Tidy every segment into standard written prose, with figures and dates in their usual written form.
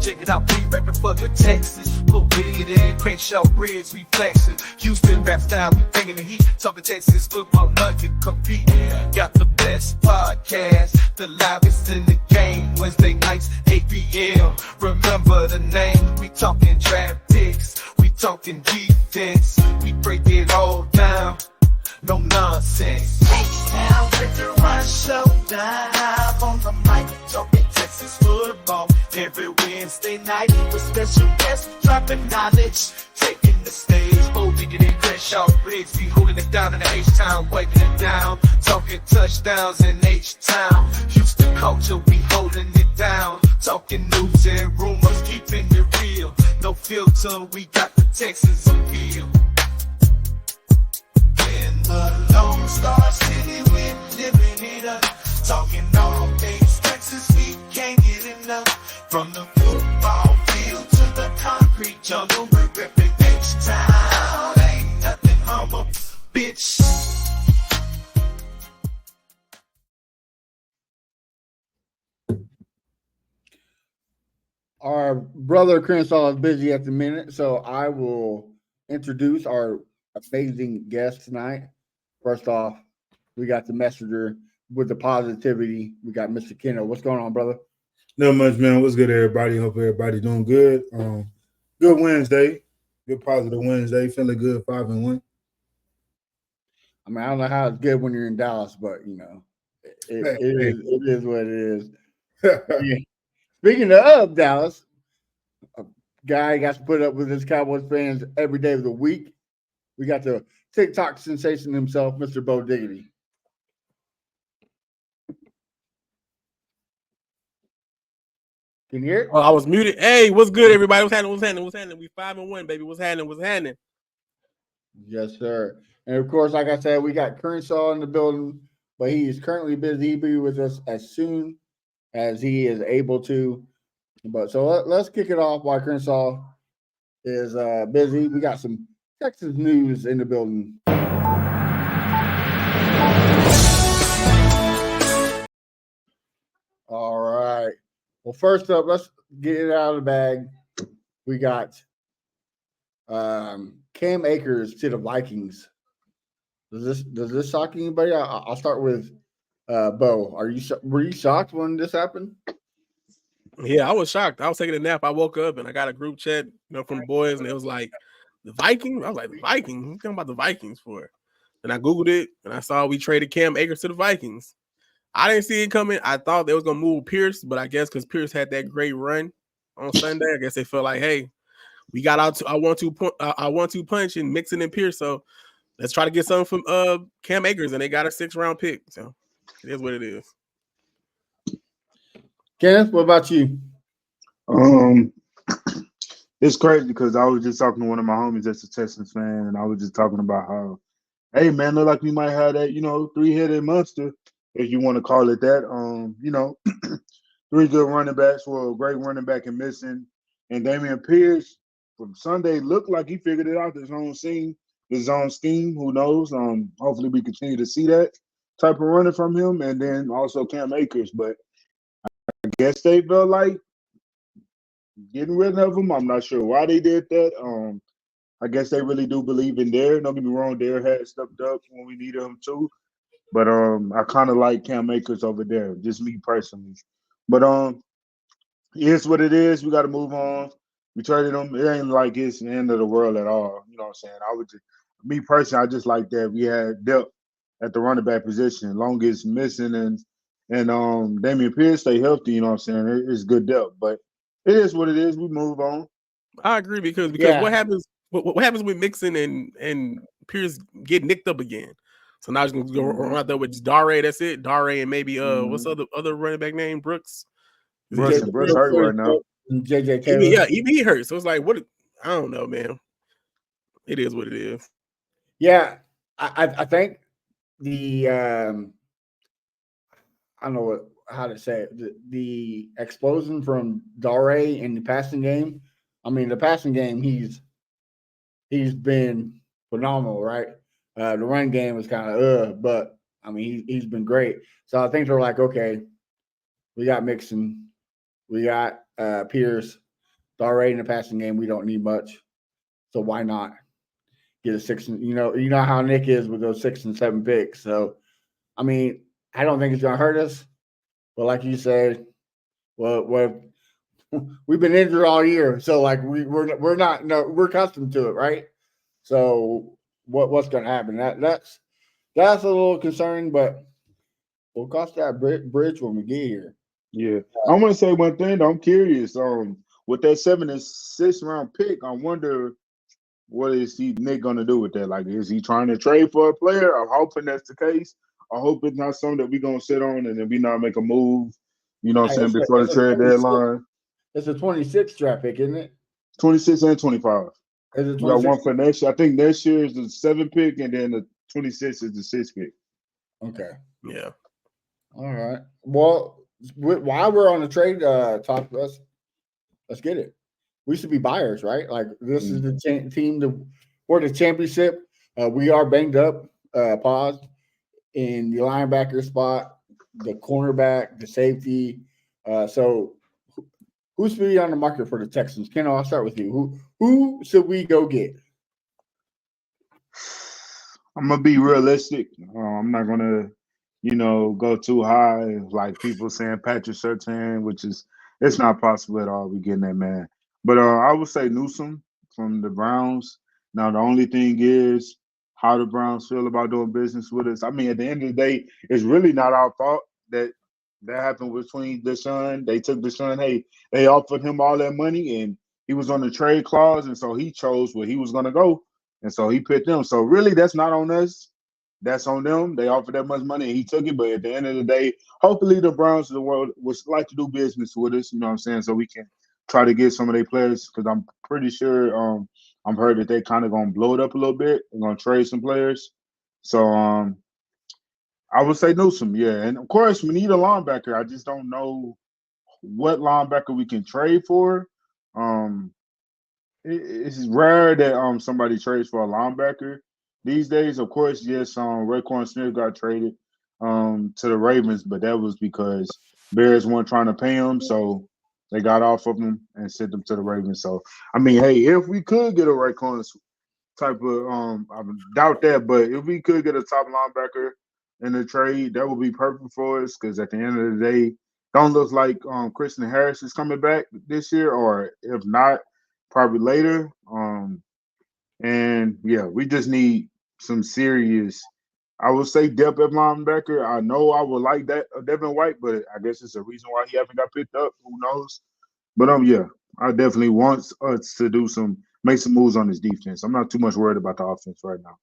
Check it out, we rapping for the Texans. Put it in, Crenshaw Bridge, we flexing. Houston rap style, we banging the heat. Talking Texas football, nothing compete. Got the best podcast, the livest in the game. Wednesday nights, 8 p.m. Remember the name. We talking draft picks, we talking defense. We break it all down, no nonsense. H-Town with the Run Showdown. On the mic, talking Texas football. Every Wednesday night with special guests dropping knowledge, taking the stage. Oh, diggity, Crenshaw Briggs, be holding it down in the H-Town, wiping it down. Talking touchdowns in H-Town. Houston culture, we holding it down. Talking news and rumors, keeping it real. No filter, we got the Texans appeal. In the Lone Star City, we're living it up. Talking all things Texas, we can't get enough. From the football field to the concrete jungle, we're ripping H-Town. Ain't nothing humble, bitch. Our brother Crenshaw is busy at the minute, so I will introduce our amazing guest tonight. First off, we got the messenger with the positivity. We got Mr. Keno. What's going on, brother? Not much, man. What's good, everybody? Hope everybody doing good. Good Wednesday. Good positive Wednesday. Feeling good, 5-1. I mean, I don't know how it's good when you're in Dallas, but you know, it is what it is. Yeah. Speaking of Dallas, a guy got to put up with his Cowboys fans every day of the week. We got the TikTok sensation himself, Mr. Bo Diggity. Can you hear it? Oh, I was muted. Hey, what's good, everybody? What's happening? We 5-1, baby. What's happening? Yes, sir. And of course, like I said, we got Crenshaw in the building, but he is currently busy. He'll be with us as soon as he is able to. But so let's kick it off while Crenshaw is busy. We got some Texas news in the building. All right. Well, first up, let's get it out of the bag. We got Cam Akers to the Vikings. Does this shock anybody? I'll start with Bo. Were you shocked when this happened? Yeah, I was shocked. I was taking a nap. I woke up and I got a group chat, from boys, and it was like the Vikings. I was like, the Vikings? What are you talking about the Vikings for? And I Googled it and I saw we traded Cam Akers to the Vikings. I didn't see it coming. I thought they was gonna move Pierce, but I guess because Pierce had that great run on Sunday, I guess they felt like, hey, we got out. I want to punch and mixing in Pierce. So let's try to get something from Cam Akers, and they got a 6th-round pick. So it is what it is. Kenneth, what about you? It's crazy because I was just talking to one of my homies that's a Texans fan, and I was just talking about how, hey, man, look like we might have that, 3-headed monster, if you want to call it that. 3 good running backs, well, a great running back and missing. And Damian Pierce from Sunday looked like he figured it out, his own scheme. Who knows? Hopefully we continue to see that type of running from him, and then also Cam Akers. But I guess they felt like getting rid of him. I'm not sure why they did that. I guess they really do believe in Derek. Don't get me wrong, Derek had stepped up when we needed him too. But I kind of like Cam Akers over there, just me personally. But here's what it is. We got to move on. We traded him. It ain't like it's the end of the world at all. You know what I'm saying? Me personally, I just like that we had depth at the running back position. Long as missing and Damian Pierce stay healthy, you know what I'm saying? It's good depth. But it is what it is. We move on. I agree because what happens with Mixon and Pierce get nicked up again? So now he's gonna go run out there with just Dare. That's it. Dare and maybe what's the other running back name? Brooks. Brooks hurt right now. JJ Taylor. Even he hurt. So it's like, what? I don't know, man. It is what it is. Yeah, I think the I don't know how to say it. The explosion from Dare in the passing game. I mean, the passing game, he's been phenomenal, right? The run game was kind of but I mean, he's been great. So I think they're like, okay, we got Mixon, we got Pierce. Already in the passing game, we don't need much. So why not get a 6? You know how Nick is with those 6 and 7 picks. So, I mean, I don't think it's going to hurt us. But like you said, well, we've been injured all year, so like we're accustomed to it, right? So what's going to happen? That's a little concerning, but we'll cross that bridge when we get here. Yeah, I want to say one thing. Though. I'm curious. With that 7 and 6 round pick, I wonder what is Nick gonna do with that? Like, is he trying to trade for a player? I'm hoping that's the case. I hope it's not something that we're gonna sit on and then we not make a move. You know what I'm saying, before the trade deadline. It's a 26 draft pick, isn't it? 26 and 25. Is it We got one for next year. I think next year is the 7 pick, and then the 26 is the 6 pick. Okay. Yeah. All right. Well, while we're on the trade talk, let's get it. We should be buyers, right? Like this is the team for the championship. We are banged up, paused in the linebacker spot, the cornerback, the safety. So who's be on the market for the Texans? Ken, I'll start with you. Who should we go get? I'm gonna be realistic. I'm not gonna, go too high. Like people saying Patrick Surtain, which is it's not possible at all. We getting that man. But I would say Newsom from the Browns. Now the only thing is how the Browns feel about doing business with us. I mean, at the end of the day, it's really not our fault that happened between Deshaun. They took Deshaun. Hey, they offered him all that money, and he was on the trade clause, and so he chose where he was going to go, and so he picked them. So really, that's not on us. That's on them. They offered that much money, and he took it. But at the end of the day, hopefully the Browns of the world would like to do business with us. You know what I'm saying? So we can try to get some of their players, because I'm pretty sure I've heard that they kind of gonna blow it up a little bit. They're gonna trade some players. So I would say Newsom, yeah. And of course we need a linebacker. I just don't know what linebacker we can trade for. It's rare that somebody trades for a linebacker these days. Of course, yes, Raekwon Smith got traded to the Ravens, but that was because Bears weren't trying to pay him, so they got off of him and sent them to the Ravens. So I mean, hey, if we could get a Raekwon type of I doubt that, but if we could get a top linebacker in the trade, that would be perfect for us, because at the end of the day, don't look like Christian Harris is coming back this year, or if not, probably later. And yeah, we just need some serious, I would say, depth at linebacker. I know I would like that Devin White, but I guess it's a reason why he haven't got picked up. Who knows? But yeah, I definitely want us to make some moves on this defense. I'm not too much worried about the offense right now.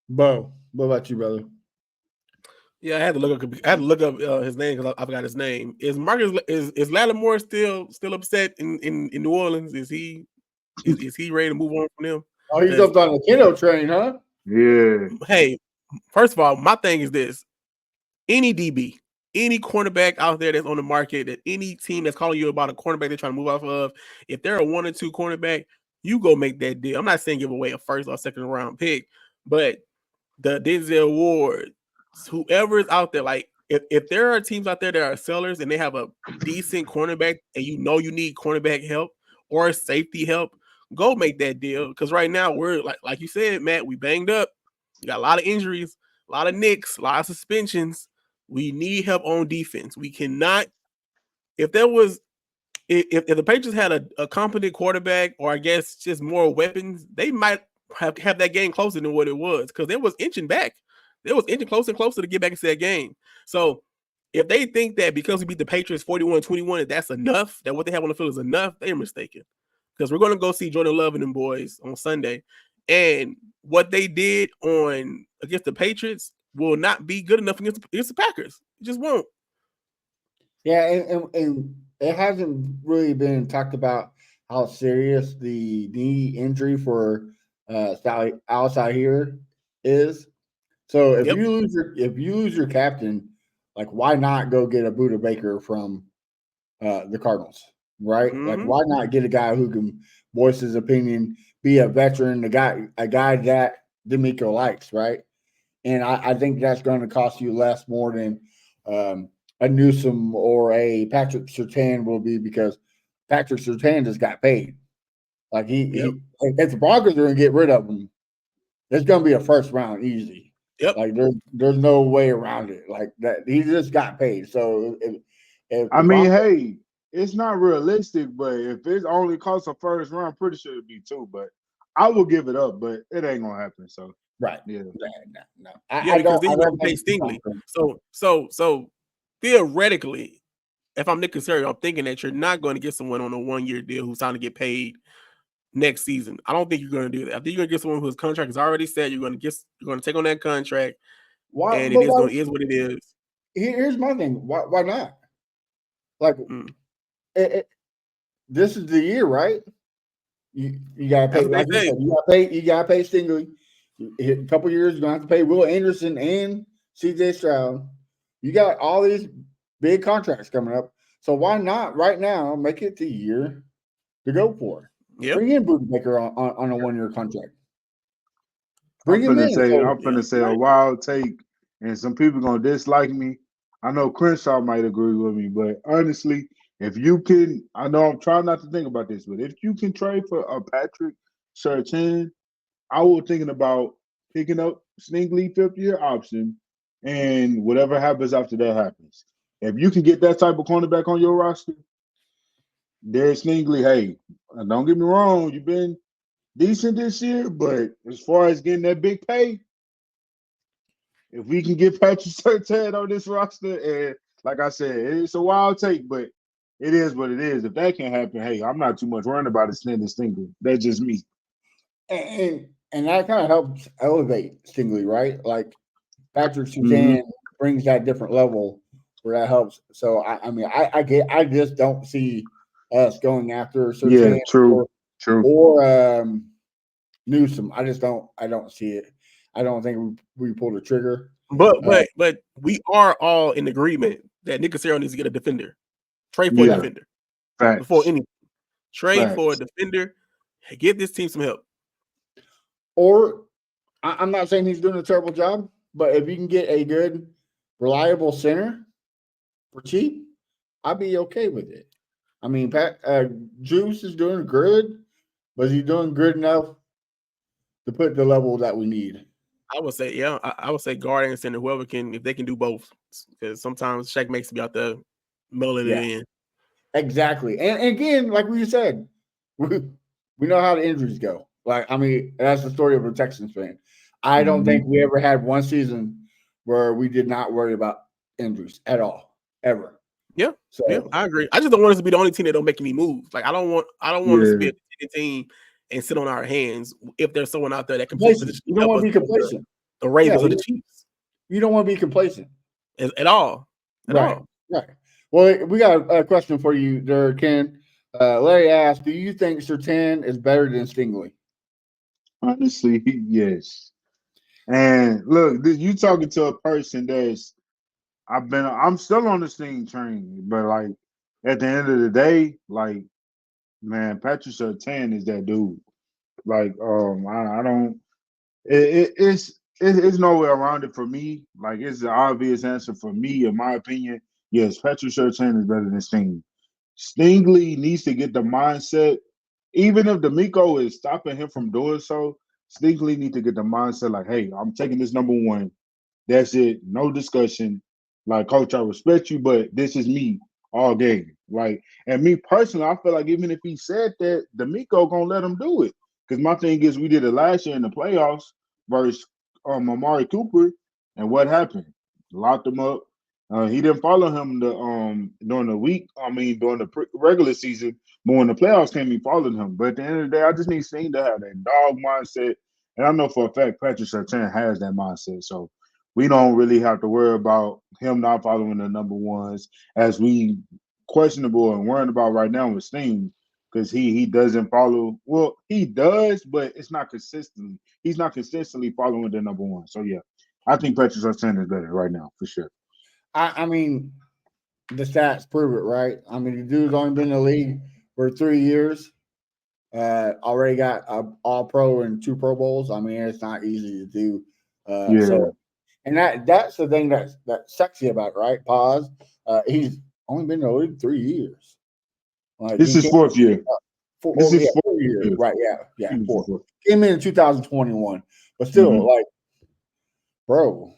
Bo, what about you, brother? Yeah, I had to look up his name because I forgot his name. Is Lattimore still upset in New Orleans? Is he ready to move on from them? Oh, he's up on the Keno train, huh? Yeah. Hey, first of all, my thing is this: any DB, any cornerback out there that's on the market, that any team that's calling you about a cornerback they're trying to move off of, if they're a 1 or 2 cornerback, you go make that deal. I'm not saying give away a first or second round pick, but the Denzel Ward, whoever is out there, like if there are teams out there that are sellers and they have a decent cornerback and you need cornerback help or safety help, go make that deal. Because right now we're like you said, Matt, we banged up. We got a lot of injuries, a lot of nicks, a lot of suspensions. We need help on defense. We cannot. If the Patriots had a competent quarterback, or I guess just more weapons, they might have that game closer than what it was, because they was inching back. They was inching closer and closer to get back into that game. So if they think that because we beat the Patriots 41-21, that's enough, that what they have on the field is enough, they're mistaken. Because we're going to go see Jordan Love and them boys on Sunday. And what they did against the Patriots will not be good enough against the Packers. It just won't. Yeah, and it hasn't really been talked about how serious the knee injury for outside here is. So if you lose your captain, like why not go get a Buda Baker from the Cardinals, right? Mm-hmm. Like why not get a guy who can voice his opinion, be a veteran, a guy that D'Amico likes, right? And I think that's going to cost you more than a Newsom or a Patrick Surtain will be, because Patrick Surtain just got paid. Like Yep. if the Broncos are going to get rid of him, it's going to be a first round easy. Yep. Like there's no way around it. Like that, he just got paid. So if I the mean, Broncos, hey, it's not realistic, but if it only costs a first round, I'm pretty sure it'd be 2. But I will give it up, but it ain't gonna happen. So right? yeah, No. Yeah, I because don't. then I you have don't to pay think the Stingley. Broncos- So theoretically, if I'm Nick Casario, I'm thinking that you're not going to get someone on a 1-year deal who's trying to get paid next season. I don't think you're going to do that. I think you're going to get someone whose contract is already set. You're going to take on that contract, Why? and But it is what it is. here's my thing. Why not? Like this is the year, right? You gotta That's pay, what like they you say. said, you gotta pay Stingley. A couple years, you're gonna have to pay Will Anderson and CJ Stroud. You got all these big contracts coming up. So why not right now make it the year to go for? Yep. Bring in Baker on a 1-year contract. I'm Bring him in. finna say a wild take, and some people gonna dislike me. I know Crenshaw might agree with me, but honestly, if you can, I know I'm trying not to think about this, but if you can trade for a Patrick Surtain, I was thinking about picking up Stingley 5th-year option, and whatever happens after that happens. If you can get that type of cornerback on your roster, Derek Stingley, hey, don't get me wrong, you've been decent this year, but as far as getting that big pay, if we can get Patrick Surtain on this roster, and like I said, it's a wild take, but it is what it is. If that can happen, hey, I'm not too much worried about extending Stingley. That's just me. And that kind of helps elevate Stingley, right? Like Patrick Mhm. Surtain brings that different level where that helps. So I just don't see us going after Yeah, Surtain true. or Newsom. I don't see it. I don't think we pulled the trigger. But we are all in agreement that Nick Casario needs to get a defender. Trade for a Yeah, defender before facts. anything. Trade for a Facts. defender. Give this team some help. Or I'm not saying he's doing a terrible job, but if you can get a good, reliable center for cheap, I'd be okay with it. I mean, Juice is doing good, but is he doing good enough to put the level that we need? I would say, yeah, I would say guard and center, whoever can, if they can do both, because sometimes Shaq makes me out there milling it in. Exactly. And again, like we said, we know how the injuries go. Like, I mean, that's the story of a Texans fan. I don't think we ever had one season where we did not worry about injuries at all, ever. Yeah, So I agree. I just don't want us to be the only team that don't make any moves. Like I don't want us to be a team and sit on our hands if there's someone out there that can position. You don't want to be complacent. The Ravens or the Chiefs. You don't want to be complacent at all. Right. Well, we got a question for you there, Ken. Larry asked, do you think Surtain is better than Stingley? Honestly, yes. And look, you talking to a person that's I'm still on the Sting train, but like at the end of the day, like man, Patrick Surtain is that dude. Like I don't. It's no way around it for me. Like it's the obvious answer for me, in my opinion. Yes, Patrick Surtain is better than Sting. Stingley needs to get the mindset, even if D'Amico is stopping him from doing so. Stingley needs to get the mindset like, hey, I'm taking this number 1. That's it. No discussion. Like, coach, I respect you, but this is me all game. Like, and me personally, I feel like even if he said that, D'Amico gonna let him do it. Because my thing is, we did it last year in the playoffs versus Amari Cooper, and what happened? Locked him up. He didn't follow him during the week. I mean, during the regular season, but when the playoffs came, he followed him. But at the end of the day, I just need Sting to have that dog mindset, and I know for a fact Patrick Surtain has that mindset. So we don't really have to worry about him not following the number 1s as we questionable and worrying about right now with Sting because he doesn't follow. Well, he does, but it's not consistently. He's not consistently following the number 1. So yeah, I think Patrick Surtain is better right now for sure. I mean, the stats prove it, right? I mean, the dude's only been in the league for 3 years. Already got All Pro and 2 Pro Bowls. I mean, it's not easy to do. So, and that's the thing that's sexy about it, right? Pause. He's only been in the league 3 years. Like This is fourth year. This is 4 years, year. right? Yeah, This is four. fourth. Came in 2021, but still, Mhm. like, bro,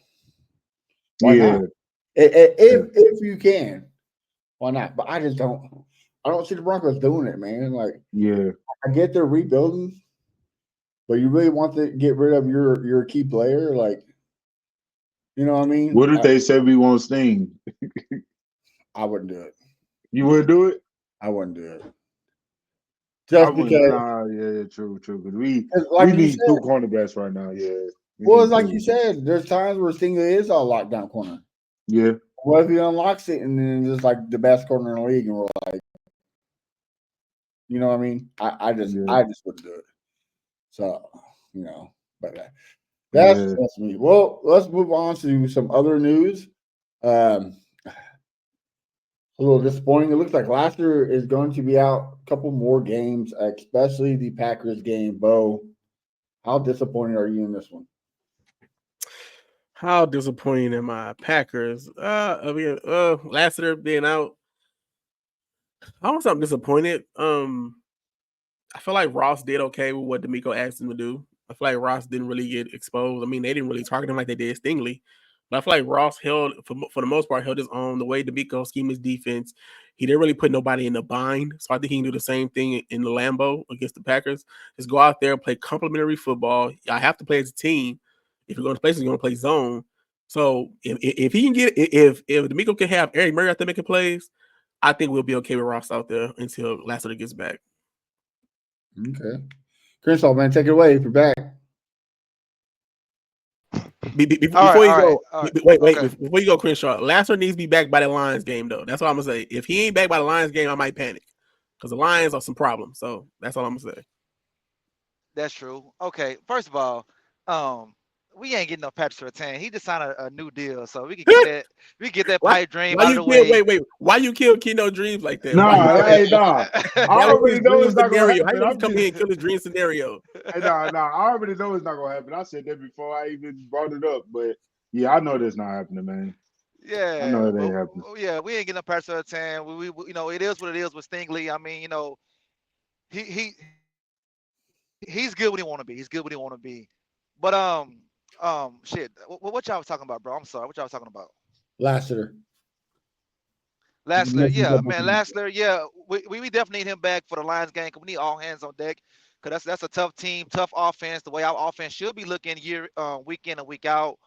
why Yeah. not? If you can, why not? But I just don't. I don't see the Broncos doing it, man. Like, Yeah. I get they're rebuilding, but you really want to get rid of your key player, like, you know what I mean? What if they say we won't Sting? I wouldn't do it. You wouldn't do it? I wouldn't do it. I Just wouldn't. because, Nah, yeah, true. Because we like you need said, two cornerbacks right now. Yeah. We well, need it's like two. you said, there's times where Stingley is our lockdown corner. Yeah. What if he unlocks it and then just like the best corner in the league, and we're like, you know what I mean? I just Yeah. wouldn't do it. So, you know, but Yeah. that's me. Well, let's move on to some other news. A little disappointing. It looks like Laster is going to be out a couple more games, especially the Packers game. Bo, how disappointed are you in this one? How disappointing am I? Packers. Lassiter being out. I was something disappointed. I feel like Ross did okay with what D'Amico asked him to do. I feel like Ross didn't really get exposed. I mean, they didn't really target him like they did Stingley. But I feel like Ross held, for the most part, held his own. The way D'Amico schemed his defense, he didn't really put nobody in a bind. So I think he can do the same thing in the Lambeau against the Packers. Just go out there and play complementary football. I have to play as a team. If you're going to play, you're going to play zone. So if he can get, if D'Amico can have Eric Murray out there making plays, I think we'll be okay with Ross out there until Lassiter gets back. Okay. Crenshaw, man, take it away if you're back. Before you go, wait, okay. before you go, Crenshaw, Lassiter needs to be back by the Lions game, though. That's all I'm gonna say. If he ain't back by the Lions game, I might panic because the Lions are some problems. So that's all I'm gonna say. That's true. Okay, first of all, we ain't getting no Patrick Surtain. He just signed a new deal, so we can get that. We get that Why? pipe dream Why out of you the kill? way. Wait. Why you kill Keno dreams like that? Why you Nah, kill hey, that? nah. I That was already his know dream it's not gonna scenario. How happen. you I'm just come here and just kill his dream scenario? hey, nah. I already know it's not gonna happen. I said that before I even brought it up, but yeah, I know that's not happening, man. I Yeah, know it but ain't happening. yeah, we ain't getting no Patrick Surtain. You know, it is what it is with Stingley. I mean, you know, he he's good when he want to be. He's good when he want to be. But shit. What y'all was talking about, bro? I'm sorry. What y'all was talking about? Lassiter. Lassler, yeah, man, Lassler, yeah, we definitely need him back for the Lions game because we need all hands on deck. Because that's a tough team, tough offense. The way our offense should be looking week in and week out.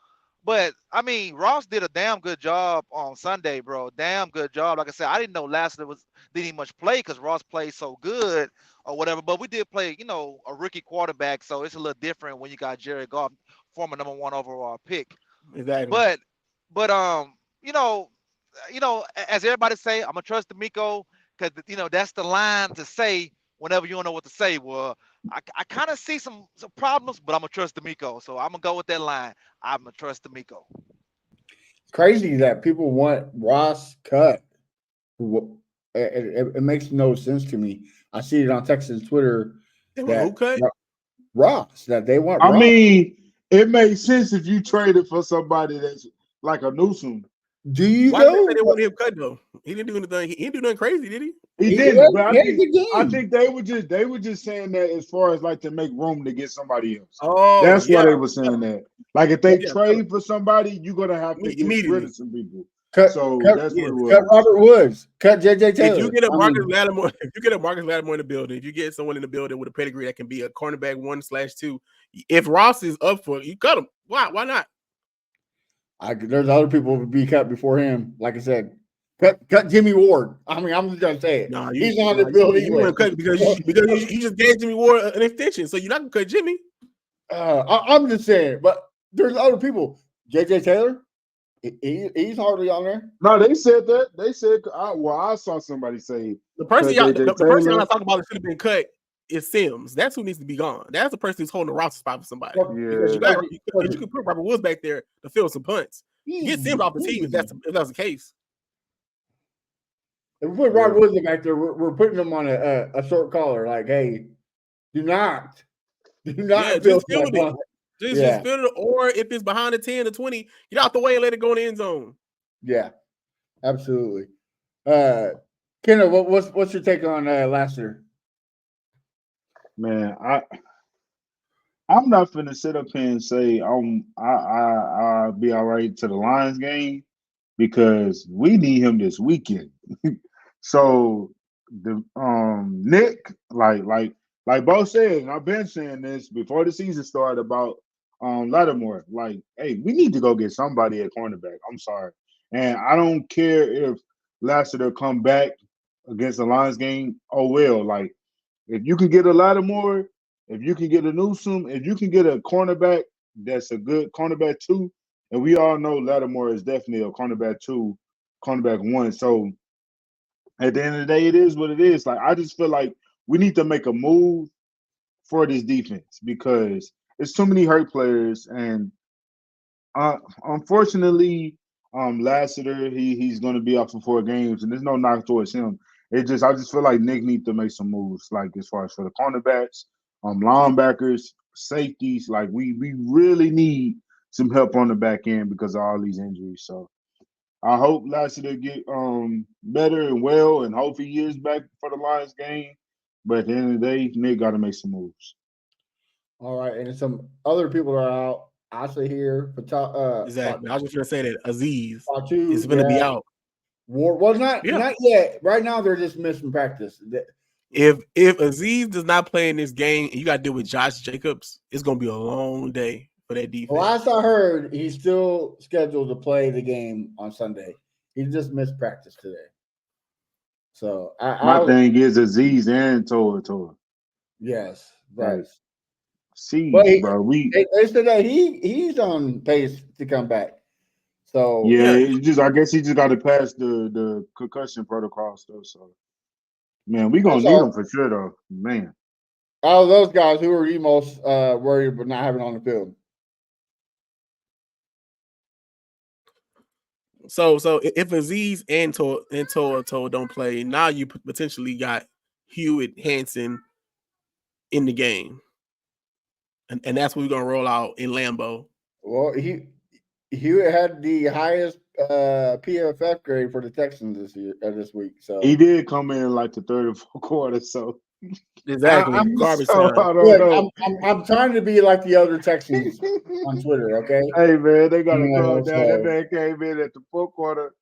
But I mean, Ross did a damn good job on Sunday, bro. Damn good job. Like I said, I didn't know Lassler didn't much play because Ross played so good or whatever. But we did play, you know, a rookie quarterback, so it's a little different when you got Jared Goff, former #1 overall pick. Exactly. But as everybody say, I'm gonna trust D'Amico because you know that's the line to say whenever you don't know what to say. Well, I kind of see some problems, but I'm gonna trust D'Amico, so I'm gonna go with that line. I'm gonna trust D'Amico. Crazy that people want Ross cut. It makes no sense to me. I see it on Texas Twitter They want who that cut? Ross, that they want I Ross. mean, it makes sense if you traded for somebody that's like a Newsom. Do you Why did they though? say they want him cut though? He didn't do anything. He didn't do nothing crazy, did he? He He didn't, but had a good I game. think they were just saying that as far as like to make room to get somebody else. Oh, That's why yeah. they were saying that. Like if they Yeah. trade for somebody, you're gonna have to get rid Immediately. of some people. Cut, So cut, that's what it was. cut Robert Woods. Cut JJ If Taylor. you get a Marcus Lattimore, in the building, if you get someone in the building with a pedigree that can be a cornerback 1/2, if Ross is up for it, you cut him. Why? Why not? There's other people who would be cut before him. Like I said, cut Jimmy Ward. I mean, I'm just gonna say it. He's on the bill you anyway. want to cut because you just gave Jimmy Ward an extension, so you're not gonna cut Jimmy. I'm just saying, but there's other people. JJ Taylor, he's hardly on there. No, they said that. They said I saw somebody say The person cut the JJ person Taylor. y'all talking about that should have been cut is Sims. That's who needs to be gone. That's the person who's holding the roster spot for somebody. Because you can put Robert Woods back there to fill some punts. Get Sims off the team if that's the case. If we put Robert Woods back there, we're putting him on a short collar. Like, hey, do not just fill field it. Just field it, or if it's behind the 10 or 20, get out the way and let it go in the end zone. Yeah, absolutely. Kendall, what's your take on Lassiter? Man, I'm not finna sit up here and say I'll be all right to the Lions game because we need him this weekend. So the Nick, like Bo said, and I've been saying this before the season started about Lattimore. Like, hey, we need to go get somebody at cornerback. I'm sorry. And I don't care if Lassiter come back against the Lions game. Oh well, like if you can get a Lattimore, if you can get a Newsome, if you can get a cornerback that's a good cornerback two, and we all know Lattimore is definitely a cornerback two, cornerback one. So at the end of the day, it is what it is. Like I just feel like we need to make a move for this defense because it's too many hurt players, and unfortunately, Lassiter he's going to be out for 4 games, and there's no knock towards him. I just feel like Nick needs to make some moves, like as far as for the cornerbacks, linebackers, safeties. Like we really need some help on the back end because of all these injuries. So I hope Lassiter get better and well, and hope he is back for the Lions game. But at the end of the day, Nick got to make some moves. All right, and some other people are out. Asa here, Exactly. I was just gonna say that Aziz Fatu, is gonna be out. War well, not yet. Right now, they're just missing practice. If Aziz does not play in this game and you got to deal with Josh Jacobs, it's gonna be a long day for that defense. Last I heard, he's still scheduled to play the game on Sunday. He just missed practice today. So my thing is Aziz and Toa. Yes, right. See, bro, they said that he's on pace to come back. So I guess he just got to pass the concussion protocol stuff. So, man, we gonna need him for sure, though. Man, out of those guys, who are you most worried about not having on the field? So if Aziz and Toa don't play, now you potentially got Hewitt, Hanson in the game, and that's what we're gonna roll out in Lambeau. Well, Hewitt had the highest PFF grade for the Texans this week. So he did come in like the third or fourth quarter. So exactly, garbage time. I don't know. I'm trying to be like the other Texans on Twitter. Okay. Hey man, they got to calm down. That man came in at the fourth quarter.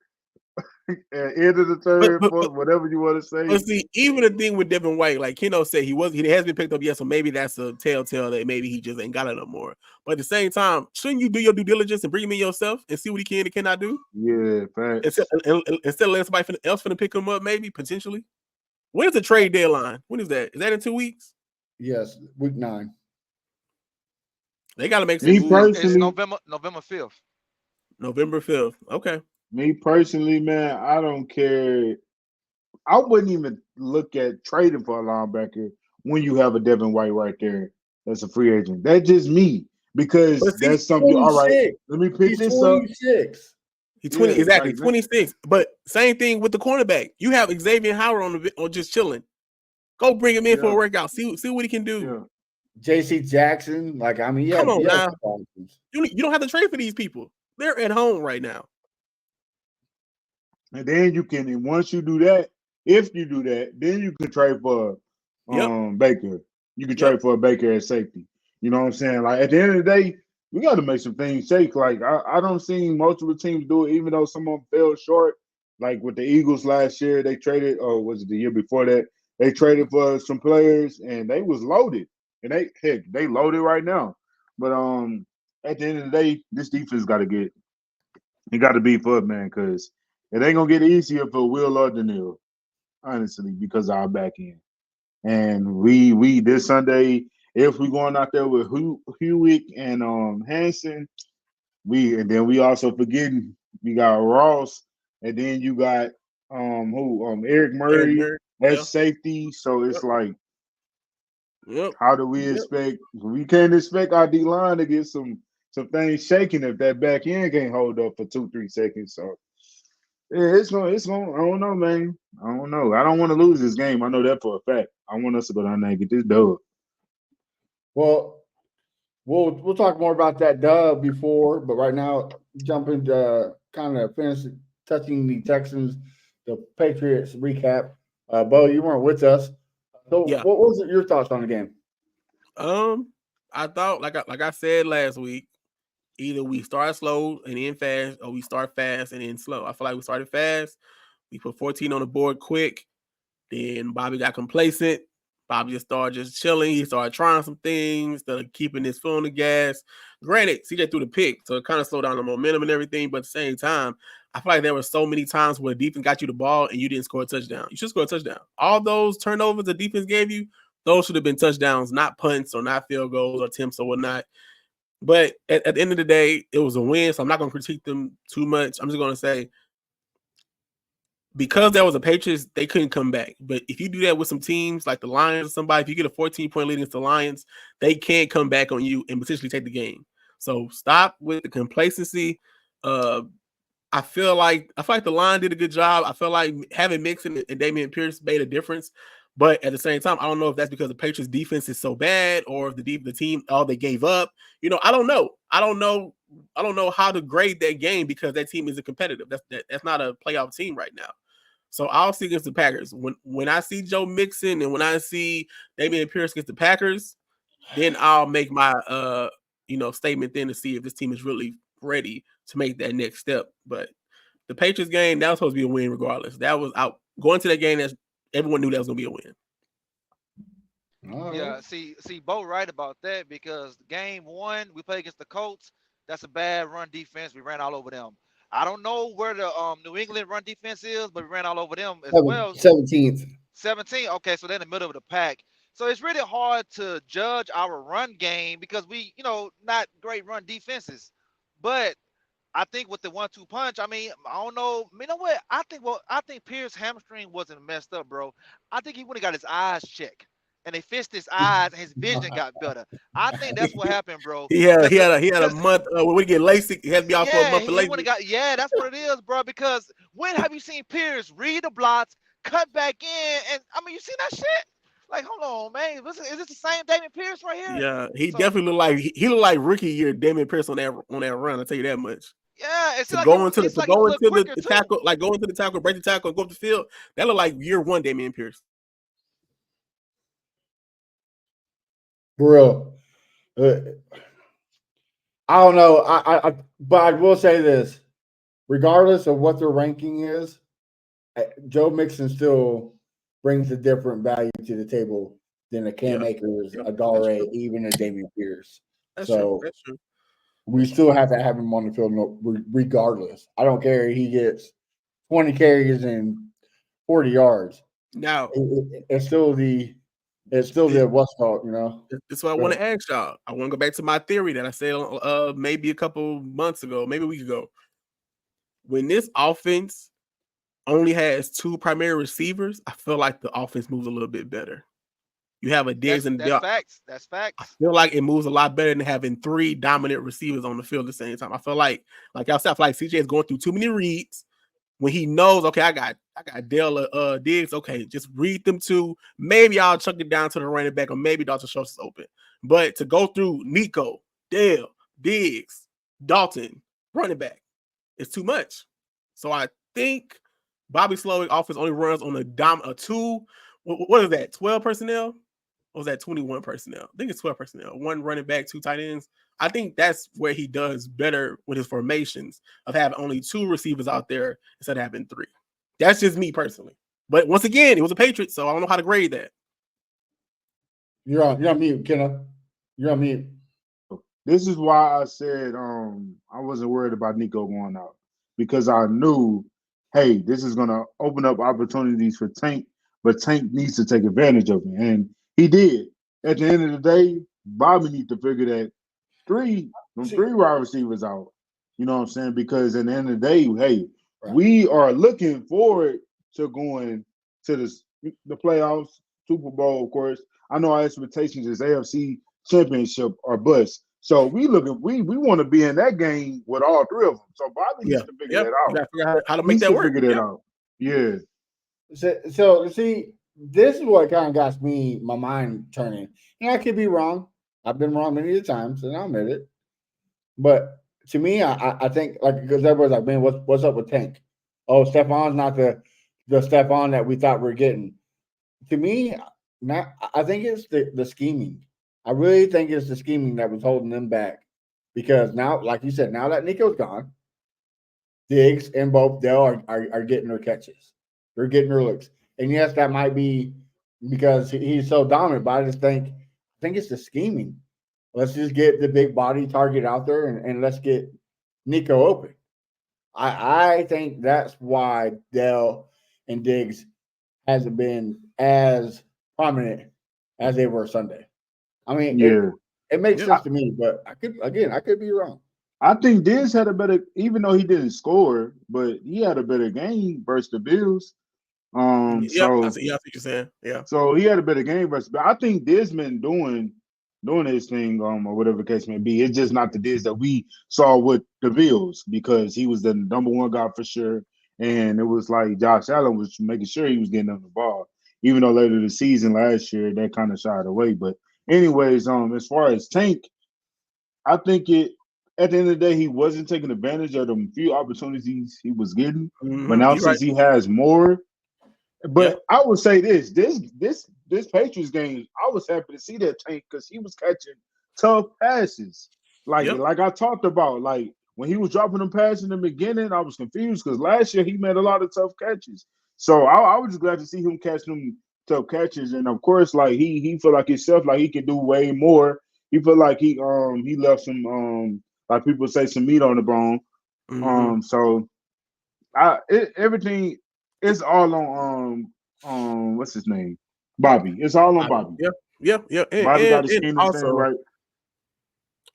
End of the third, fourth, whatever you want to say. But see, even the thing with Devin White, like Keno said, he has been picked up yet, so maybe that's a telltale that maybe he just ain't got it no more. But at the same time, shouldn't you do your due diligence and bring him in yourself and see what he can and cannot do? Yeah, facts. Instead of letting somebody else finna pick him up, maybe potentially. When is the trade deadline? When is that? Is that in 2 weeks? Yes, week 9. They got to make some moves. It's November 5th. November 5th. Okay. Me personally, man, I don't care. I wouldn't even look at trading for a linebacker when you have a Devin White right there. That's a free agent. That's just me because that's something. 26. All right, let me pick this 26. up. He's 20, exactly 26. But same thing with the cornerback. You have Xavier Howard on just chilling. Go bring him in for a workout. See what he can do. Yeah. J.C. Jackson, come on now. You don't have to trade for these people. They're at home right now. And then you can, and once you do that, if you do that, then you can trade for Baker. You can trade for a Baker at safety. You know what I'm saying? Like at the end of the day, we got to make some things shake. Like I don't see multiple teams do it, even though some of them fell short. Like with the Eagles last year, they traded, or was it the year before that? They traded for some players and they was loaded. And they loaded right now. But at the end of the day, this defense got to beef up, man, because it ain't gonna get easier for Will or Daniil, honestly, because of our back end. And we this Sunday, if we going out there with Hewitt and Hanson, and then we also forgetting we got Ross, and then you got Eric Murray as safety. So it's like, how do we expect? We can't expect our D line to get some things shaking if that back end can't hold up for 2-3 seconds. So yeah, it's going. I don't know, man. I don't know. I don't want to lose this game. I know that for a fact. I want us to go down there and get this dub. Well, we'll talk more about that dub before, but right now, jumping to kind of finish touching the Texans. the Patriots recap. Bo, you weren't with us. So, Yeah. what was your thoughts on the game? I thought like I said last week, either we start slow and end fast, or we start fast and end slow. I feel like we started fast. We put 14 on the board quick. Then Bobby got complacent. Bobby just started just chilling. He started trying some things, started keeping his foot on the gas. Granted, CJ threw the pick, so it kind of slowed down the momentum and everything. But at the same time, I feel like there were so many times where defense got you the ball and you didn't score a touchdown. You should score a touchdown. All those turnovers the defense gave you, those should have been touchdowns, not punts or not field goals or attempts or whatnot. But at the end of the day, it was a win, so I'm not going to critique them too much. I'm just going to say, because there was a Patriots, they couldn't come back. But if you do that with some teams like the Lions or somebody, if you get a 14-point lead against the Lions, they can't come back on you and potentially take the game. So stop with the complacency. I feel like the line did a good job. I feel like having Mixon and Dameon Pierce made a difference. But at the same time, I don't know if that's because the Patriots defense is so bad or if the team, they gave up. I don't know. I don't know how to grade that game because that team isn't competitive. That's not a playoff team right now. So I'll see against the Packers. When I see Joe Mixon and when I see Dameon Pierce against the Packers, then I'll make my statement then to see if this team is really ready to make that next step. But the Patriots game, that was supposed to be a win regardless. That was out going to that game. Everyone knew that was going to be a win. Yeah, see, Bo right about that because game 1 we played against the Colts. That's a bad run defense. We ran all over them. I don't know where the New England run defense is, but we ran all over them as well. 17th. 17. Okay, so they're in the middle of the pack. So it's really hard to judge our run game because we, not great run defenses. But I think with the 1-2 punch, I mean, I don't know. You know what? I think Pierce's hamstring wasn't messed up, bro. I think he would have got his eyes checked. And they fixed his eyes, and his vision got better. I think that's what happened, bro. He had a month when we get LASIK. He had to be out for a month for LASIK. That's what it is, bro. Because when have you seen Pierce read the blocks, cut back in, and I mean, you see that shit? Like, hold on, man. Is this the same Dameon Pierce right here? Yeah, he definitely looked like rookie year Dameon Pierce on that run. I'll tell you that much. Yeah, it's like go into the tackle, like go into the tackle, break the tackle, go up the field. That looked like year 1 Dameon Pierce. Bro, I don't know. But I will say this: regardless of what their ranking is, Joe Mixon still brings a different value to the table than a Cam Akers, a Dare, even a Dameon Pierce. That's true. We still have to have him on the field regardless. I don't care if he gets 20 carries and 40 yards. Now it's still the what's called, That's what I want to ask y'all. I want to go back to my theory that I said maybe a couple months ago, maybe a week ago. When this offense only has 2 primary receivers, I feel like the offense moves a little bit better. You have a Diggs and that's facts. That's facts. I feel like it moves a lot better than having 3 dominant receivers on the field at the same time. I feel like y'all said, I feel like CJ is going through too many reads. When he knows, okay, I got Dale Diggs, okay, just read them 2. Maybe I'll chuck it down to the running back, or maybe Dalton Schultz is open. But to go through Nico, Dale, Diggs, Dalton, running back, it's too much. So I think Bobby Slowick offense only runs on a 2. What is that? 12 personnel? Or was that 21 personnel? I think it's 12 personnel. 1 running back, 2 tight ends. I think that's where he does better with his formations of having only 2 receivers out there instead of having 3. That's just me personally. But once again, it was a Patriot, so I don't know how to grade that. You're on mute, Kenna. You're on mute. This is why I said I wasn't worried about Nico going out because I knew, hey, this is going to open up opportunities for Tank, but Tank needs to take advantage of it, and he did. At the end of the day, Bobby needs to figure that 3 wide receivers out. You know what I'm saying? Because at the end of the day, hey, we are looking forward to going to the playoffs, Super Bowl, of course. I know our expectations is AFC Championship or bust. So we want to be in that game with all 3 of them. So Bobby needs to figure that out. You got to figure out how to make that work. Figure that out. Yeah. So see, this is what kind of got my mind turning. And I could be wrong. I've been wrong many times, and I'll admit it. But to me, I think, like, because everybody's like, man, what's up with Tank? Oh, Stefan's not the the Stephon that we thought we were getting. To me, I think it's the scheming. I really think it's the scheming that was holding them back because now, like you said, now that Nico's gone, Diggs and both Dell are getting their catches. They're getting their looks. And yes, that might be because he's so dominant, but I think it's the scheming. Let's just get the big body target out there and let's get Nico open. I think that's why Dell and Diggs hasn't been as prominent as they were Sunday. I mean, Yeah. it makes Yeah. sense to me, but I could be wrong. I think Diggs had a better, even though he didn't score, but he had a better game versus the Bills. I see what you're saying. Yeah. So he had a better game versus. But I think Diggs been doing his thing, or whatever the case may be. It's just not the Diggs that we saw with the Bills because he was the number one guy for sure, and it was like Josh Allen was making sure he was getting on the ball. Even though later the season last year that kind of shied away. But anyways, as far as Tank, I think at the end of the day, he wasn't taking advantage of the few opportunities he was getting. But now You're right. since he has more, but Yep. I would say this Patriots game, I was happy to see that Tank because he was catching tough passes. Like I talked about, like when he was dropping them passes in the beginning, I was confused because last year he made a lot of tough catches. So I was just glad to see him catch them tough catches. And of course, like he felt like himself, like he could do way more. He felt like he left some like people say some meat on the bone. So everything is all on what's his name? Bobby. It's all on Bobby. Yep. Bobby got his And scheme also, right.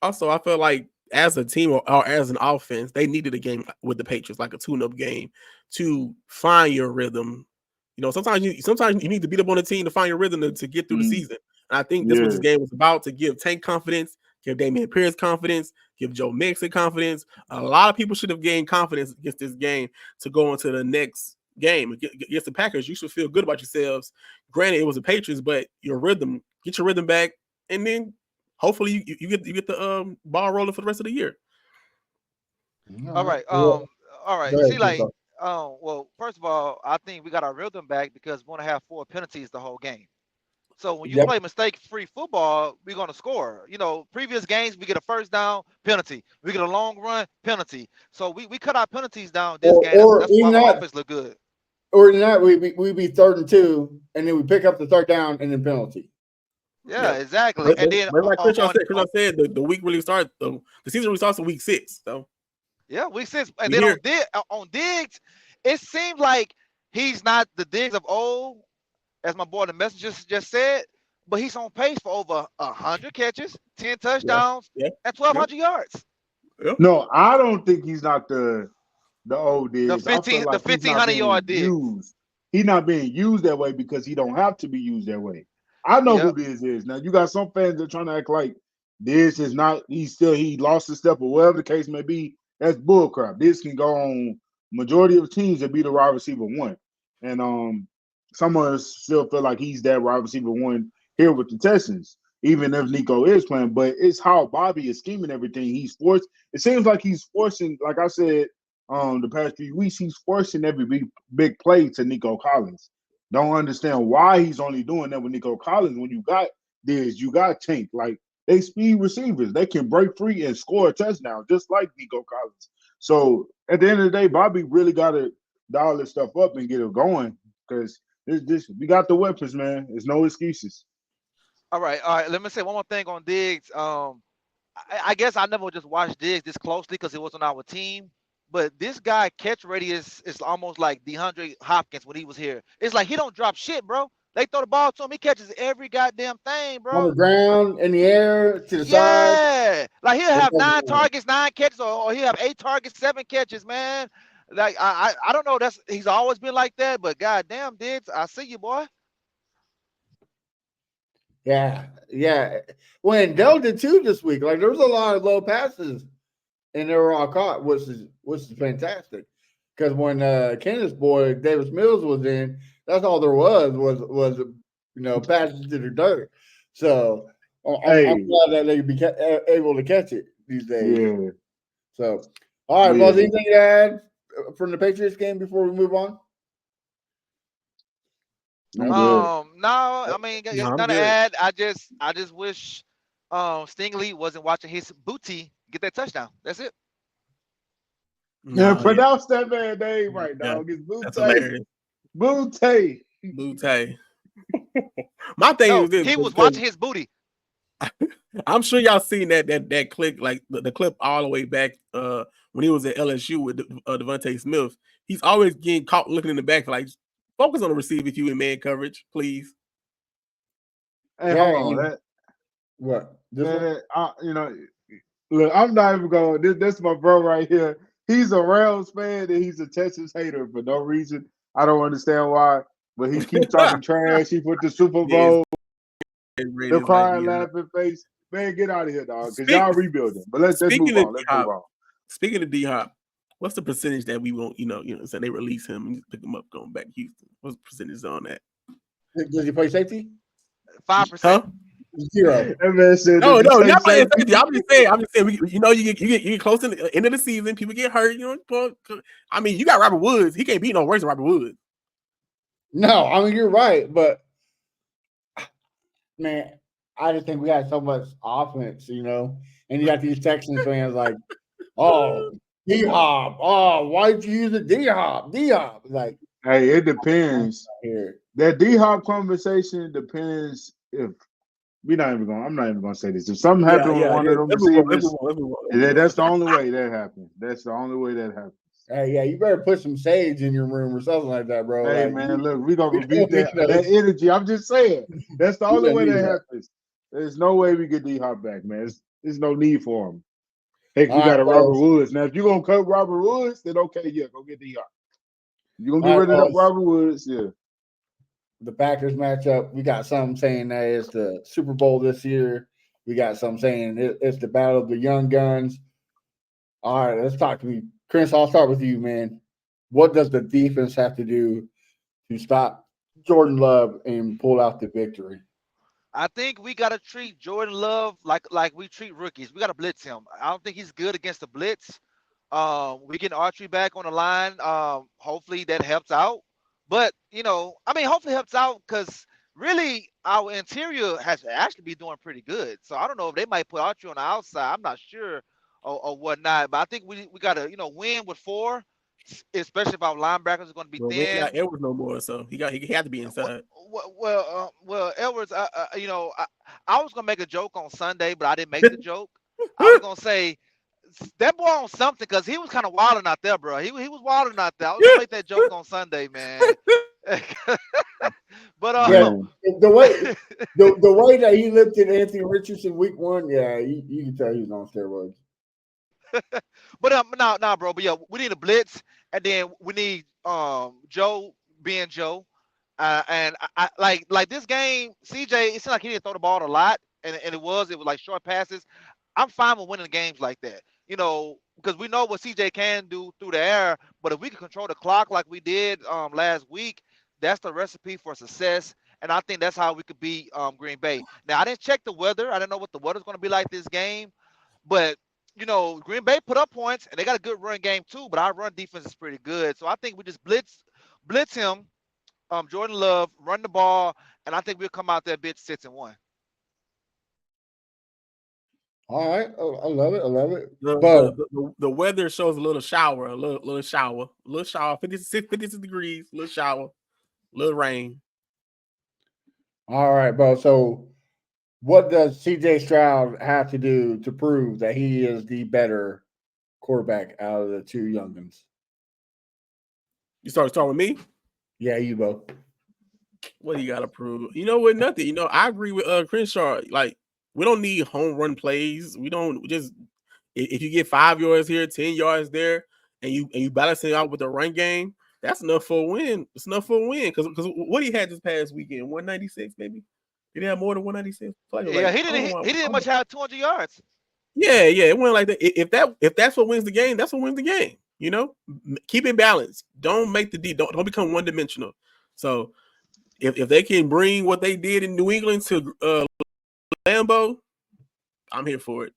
Also, I feel like as a team or as an offense, they needed a game with the Patriots, like a tune-up game, to find your rhythm. You know, sometimes you need to beat up on the team to find your rhythm to get through the season. And I think that's what this game was about, to give Tank confidence, give Damian Pierce confidence, give Joe Mixon confidence. A lot of people should have gained confidence against this game to go into the next game against the Packers. You should feel good about yourselves. Granted, it was the Patriots, but get your rhythm back, and then hopefully you get the ball rolling for the rest of the year. All right. Well, All right. go See, ahead, like, Nico. well, first of all, I think we got our rhythm back because we're gonna have 4 penalties the whole game. So when you Yep. play mistake-free football, we're gonna score. You know, previous games we get a first down penalty, we get a long run penalty. So we cut our penalties down this game. Or That's why even our that, offense look good. or in that we be 3rd and 2, and then we pick up the 3rd down and then penalty. Yeah, Yep. exactly. But And then like Chris said, the week really starts. The season really starts in week 6. So yeah, week 6. And we then here. on Diggs, it seems like he's not the Diggs of old, as my boy the messenger just said, but he's on pace for over 100 catches, 10 touchdowns, Yeah. and 1,200 yards. Yep. No, I don't think he's not the old The Diggs. I feel 15, the like he's not 1,500 being yard Diggs. used. He's not being used that way because he don't have to be used that way. I know who Yep. Diggs is. Now you got some fans that are trying to act like Diggs is not. He lost a step or whatever the case may be. That's bullcrap. Diggs can go on majority of teams that be the wide receiver 1, and some of us still feel like he's that wide receiver 1 here with the Texans, even if Nico is playing. But it's how Bobby is scheming everything. He's forced. It seems like he's forcing, like I said, the past few weeks, he's forcing every big play to Nico Collins. Don't understand why he's only doing that with Nico Collins when you got this, you got Tank. Like, they speed receivers. They can break free and score a touchdown, just like Nico Collins. So at the end of the day, Bobby really got to dial this stuff up and get it going because we got the weapons, man. There's no excuses. All right. Let me say one more thing on Diggs. I guess I never just watched Diggs this closely because it wasn't our team. But this guy catch radius is almost like DeAndre Hopkins when he was here. It's like he don't drop shit, bro. They throw the ball to him, he catches every goddamn thing, On bro. the ground, in the air, to the side. Yeah, like he'll have 9 Whatever. targets, 9 catches, or he'll have 8 targets, 7 catches, man. Like I don't know. He's always been like that, but goddamn, Diggs, I see you, boy. Yeah. When Dell did too this week, like there was a lot of low passes, and they were all caught, which is fantastic. Because when Kansas boy Davis Mills was in, that's all there was passes to the dirt. So I'm glad that they be able to catch it these days. Yeah. So, all right, Buzz, anything to add from the Patriots game before we move on? I'm good. No, I mean, No, I'm none to good. add. I just wish Stingley wasn't watching his booty get that touchdown. That's it. Yeah, No, yeah, pronounce that man name right, yeah, dog. It's that's Butte. hilarious. Butte. Butte. My thing No, is this he was because watching his booty. I'm sure y'all seen that clip, like the clip all the way back when he was at LSU with Devontae Smith. He's always getting caught looking in the back, like focus on the receiver if you in man coverage, please. Hey, Yeah, hold on. what? This one? Man, look, I'm not even going. This my bro right here. He's a Rams fan and he's a Texas hater for no reason. I don't understand why, but he keep talking trash. He put the Super Yeah, Bowl, the it's like, crying, laughing face. Man, get out of here, dog. Because y'all rebuilding. But let's move on. Let's move on. Speaking of D-Hop, what's the percentage that we won't, so they release him and pick him up going back to Houston? What's the percentage on that? Does he play safety? 5%. Huh? 0. That man said, No, did you say not playing safety? safety. I'm just saying. You get close to the end of the season, people get hurt. I mean, you got Robert Woods. He can't beat no worse than Robert Woods. No, I mean you're right, but man, I just think we had so much offense, and you got these Texans fans like, oh, D-Hop, oh, why'd you use the D-Hop? Like, Hey, it depends. here. That D-Hop conversation depends if I'm not even gonna say this. If something happened with one of them receivers, that's the only way that happens. That's the only way that happens. Hey, yeah, you better put some sage in your room or something like that, bro. Hey, like, man, look, we gonna we rebuke don't need that energy. I'm just saying. That's the We only don't way need that that. happens. There's no way we get D-Hop back, man. There's no need for him. Heck, we All got right, a Robert fellas. Woods. Now, if you're gonna cut Robert Woods, then okay, yeah, go get D-Hop. You're gonna get All rid right, of fellas. Robert Woods, yeah. The Packers matchup. We got some saying that it's the Super Bowl this year. We got some saying it's the battle of the young guns. All right, let's talk to me. Chris, I'll start with you, man. What does the defense have to do to stop Jordan Love and pull out the victory? I think we gotta treat Jordan Love like we treat rookies. We gotta blitz him. I don't think he's good against the blitz. We get Archery back on the line. Hopefully that helps out. But hopefully it helps out because really our interior has actually been doing pretty good. So I don't know if they might put Archery on the outside. I'm not sure or whatnot. But I think we gotta win with 4, especially if our linebackers are gonna be Well, we ain't thin. got Edwards no more, so he had to be inside. Well, Edwards. I was gonna make a joke on Sunday, but I didn't make the joke. I was gonna say that boy on something because he was kind of wilding out there, bro. He was wilding out there. I was gonna make that joke on Sunday, man. But Yeah, the way that he lifted Anthony Richardson week 1, yeah, you can tell he was on steroids. but nah, bro. But yeah, we need a blitz, and then we need Joe being Joe. And I like this game, CJ. It seemed like he didn't throw the ball a lot, and it was like short passes. I'm fine with winning games like that, because we know what CJ can do through the air. But if we can control the clock like we did last week, that's the recipe for success. And I think that's how we could beat Green Bay. Now I didn't check the weather. I didn't know what the weather's going to be like this game, but Green Bay put up points and they got a good run game too. But our run defense is pretty good, so I think we just blitz him. Jordan Love, run the ball, and I think we'll come out there bitch 6-1. All right, I love it. I love it. The weather shows a little shower, a little shower, 56 degrees, little shower, little rain. All right, bro. So, what does CJ Stroud have to do to prove that he is the better quarterback out of the two youngins? You start with me? Yeah, you both. What do you got to prove? You know what? Nothing. I agree with Crenshaw. Like, we don't need home run plays. We don't just if you get 5 yards here, 10 yards there, and you balance it out with the run game, that's enough for a win. It's enough for a win because what he had this past weekend, 196 maybe. Did he have more than 196? Yeah, he didn't much have 200 yards. Yeah, it went like that. If that's what wins the game, that's what wins the game. Keep it balanced. Don't make don't become one dimensional. So if they can bring what they did in New England to Lambeau, I'm here for it.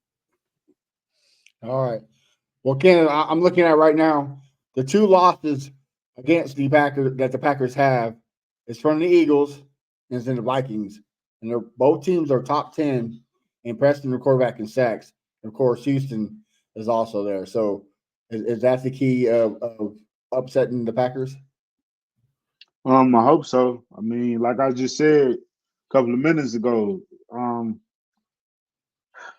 All right. Well, Ken, I'm looking at right now the 2 losses against the Packers that the Packers have It's from the Eagles, and it's in the Vikings. And they're both teams are top 10 in pressing the quarterback in sacks. Of course, Houston is also there. So is that the key of upsetting the Packers? I hope so. I mean, like I just said a couple of minutes ago,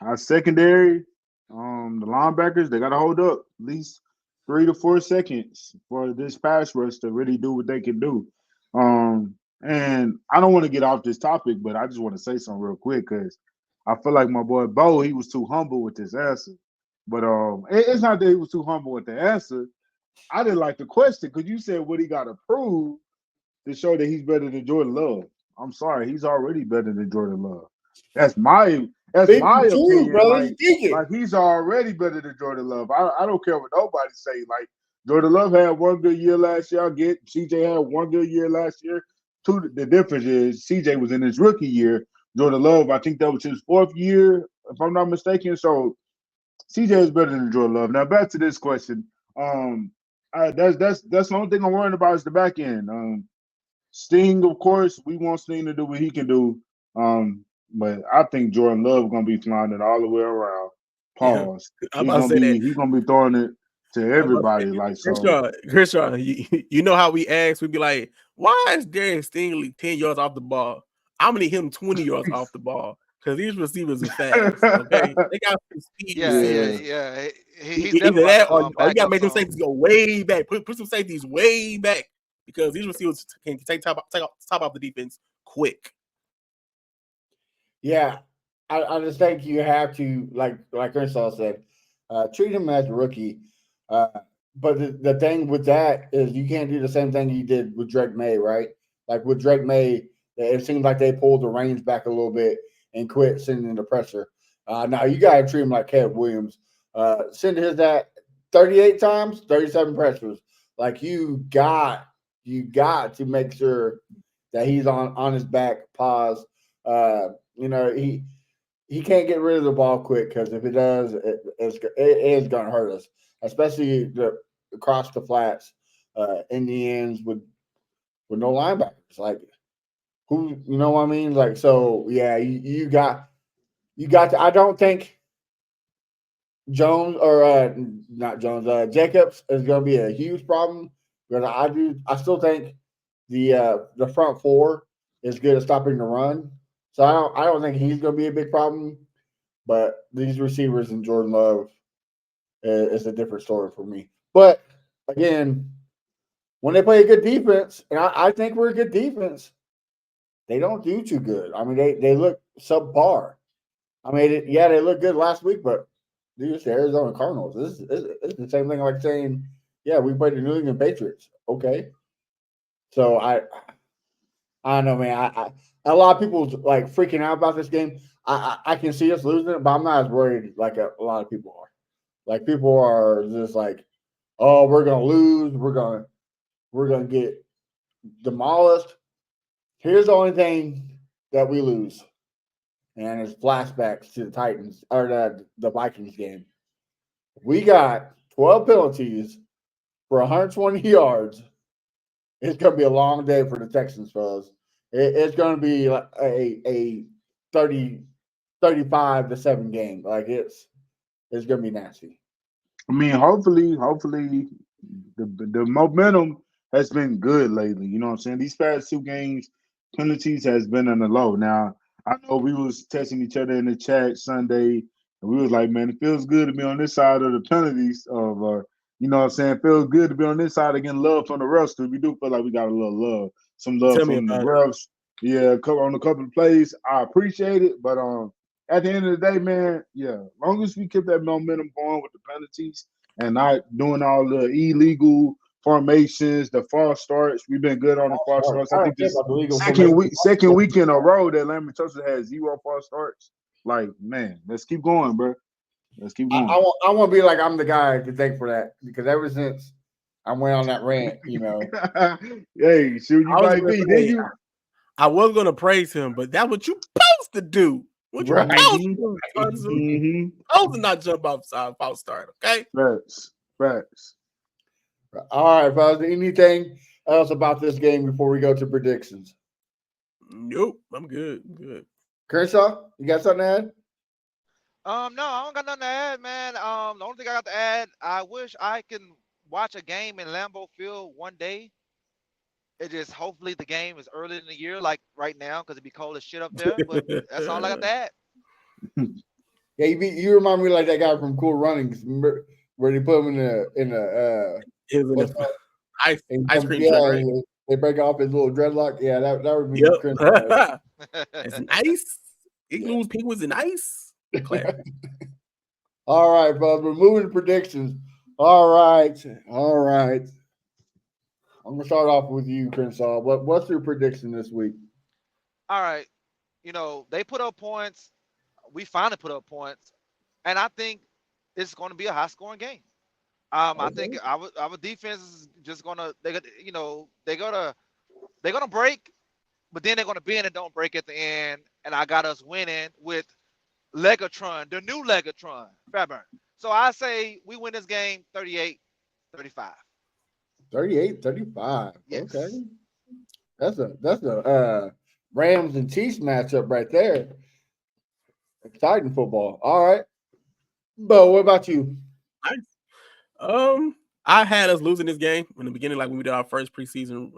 our secondary, the linebackers, they got to hold up at least 3 to 4 seconds for this pass rush to really do what they can do. And I don't want to get off this topic, but I just want to say something real quick because I feel like my boy Bo, he was too humble with this answer. But it's not that he was too humble with the answer. I didn't like the question because you said what he got to prove to show that he's better than Jordan Love. I'm sorry, he's already better than Jordan Love. That's my True, opinion. brother. Speak it. Like he's already better than Jordan Love. I don't care what nobody say. Like Jordan Love had one good year last year. I get CJ had one good year last year. The difference is CJ was in his rookie year. Jordan Love, I think that was his 4th year, if I'm not mistaken. So CJ is better than Jordan Love. Now back to this question. That's the only thing I'm worrying about is the back end. Sting, of course, we want Sting to do what he can do. But I think Jordan Love gonna be flying it all the way around. Pause. I'm about to say that. He's gonna be throwing it to everybody. Like so. Kershaw, you know how we ask? We'd be like, "Why is Darius Stingley 10 yards off the ball? I'm gonna need him 20 yards off the ball because these receivers are fast. Okay, they got some speed. Yeah. He's Either definitely that about or to you back gotta up make them some. safeties go way back. Put some safeties way back because these receivers can take top off the defense quick. Yeah, I just think you have to, like Crenshaw said, treat him as a rookie. But the thing with that is you can't do the same thing you did with Drake May, right? Like with Drake May, it seems like they pulled the reins back a little bit and quit sending the pressure. Now you got to treat him like Caleb Williams. Send his that 38 times, 37 pressures. Like you got to make sure that he's on his back. Pause. He can't get rid of the ball quick because if it does, it is going to hurt us, especially across the flats, in the ends with no linebackers. Like who, you know what I mean? Like so, yeah. You got to. I don't think Jones or not Jones, Jacobs is going to be a huge problem. But I still think the front four is good at stopping the run. So I don't think he's going to be a big problem. But these receivers and Jordan Love is a different story for me. But again, when they play a good defense, and I think we're a good defense, they don't do too good. I mean, they look subpar. I mean, they look good last week, but these Arizona Cardinals. This is the same thing like saying, yeah, we played the New England Patriots. Okay, so I don't know, man. A lot of people like freaking out about this game. I can see us losing it, but I'm not as worried like a lot of people are. Like people are just like, oh, we're gonna lose. We're gonna get demolished. Here's the only thing that we lose, and it's flashbacks to the Titans or the Vikings game. We got 12 penalties for 120 yards. It's going to be a long day for the Texans, fellas. It's going to be like a 35-7 game. Like it's going to be nasty. I mean, hopefully, the momentum has been good lately. You know what I'm saying? These past 2 games, penalties has been on the low. Now, I know we was testing each other in the chat Sunday, and we was like, man, it feels good to be on this side of the penalties of, you know what I'm saying? It feels good to be on this side of getting love from the refs because we do feel like we got a little love, some love Tell me from the about it. refs. Yeah, on a couple of plays, I appreciate it, but at the end of the day, man, yeah, as long as we keep that momentum going with the penalties and not doing all the illegal formations, the false starts, we've been good on the false starts. I think this second week in a row that Lamar Tulsa has 0 false starts. Like, man, let's keep going, bro. Let's keep going. I want to be like I'm the guy to thank for that because ever since I went on that rant, you know. Hey, shoot, you might be. Did you? I was gonna praise him, but that's what you supposed to do. What you Right. supposed to do, Tunzu. Supposed to not jump off false start, okay? Facts. All right, fellas. Anything else about this game before we go to predictions? Nope, I'm good. Good. Kershaw, you got something to add? No, I don't got nothing to add, man. The only thing I got to add, I wish I can watch a game in Lambeau Field one day. It just hopefully the game is early in the year, like right now, because it'd be cold as shit up there. But that's all I got to add. Yeah, you remind me like that guy from Cool Runnings. Remember where they put him in It was in what's the ice, ice cream yeah, truck, right? they break off his little dreadlock. Yeah, that would be Yep. It's nice. Igloos, penguins, and ice. Classic. All right, bud. We're moving to predictions. All right. I'm gonna start off with you, Crenshaw. What's your prediction this week? All right, they put up points. We finally put up points, and I think it's going to be a high-scoring game. I think our defense is just gonna they're gonna break, but then they're gonna bend and don't break at the end. And I got us winning with Legatron, the new Legatron, Fairburn. So I say we win this game 38-35. 38-35. Yes. Okay. That's a Rams and Chiefs matchup right there. Exciting football. All right. Bo, what about you? Nice. I had us losing this game in the beginning, like when we did our first preseason,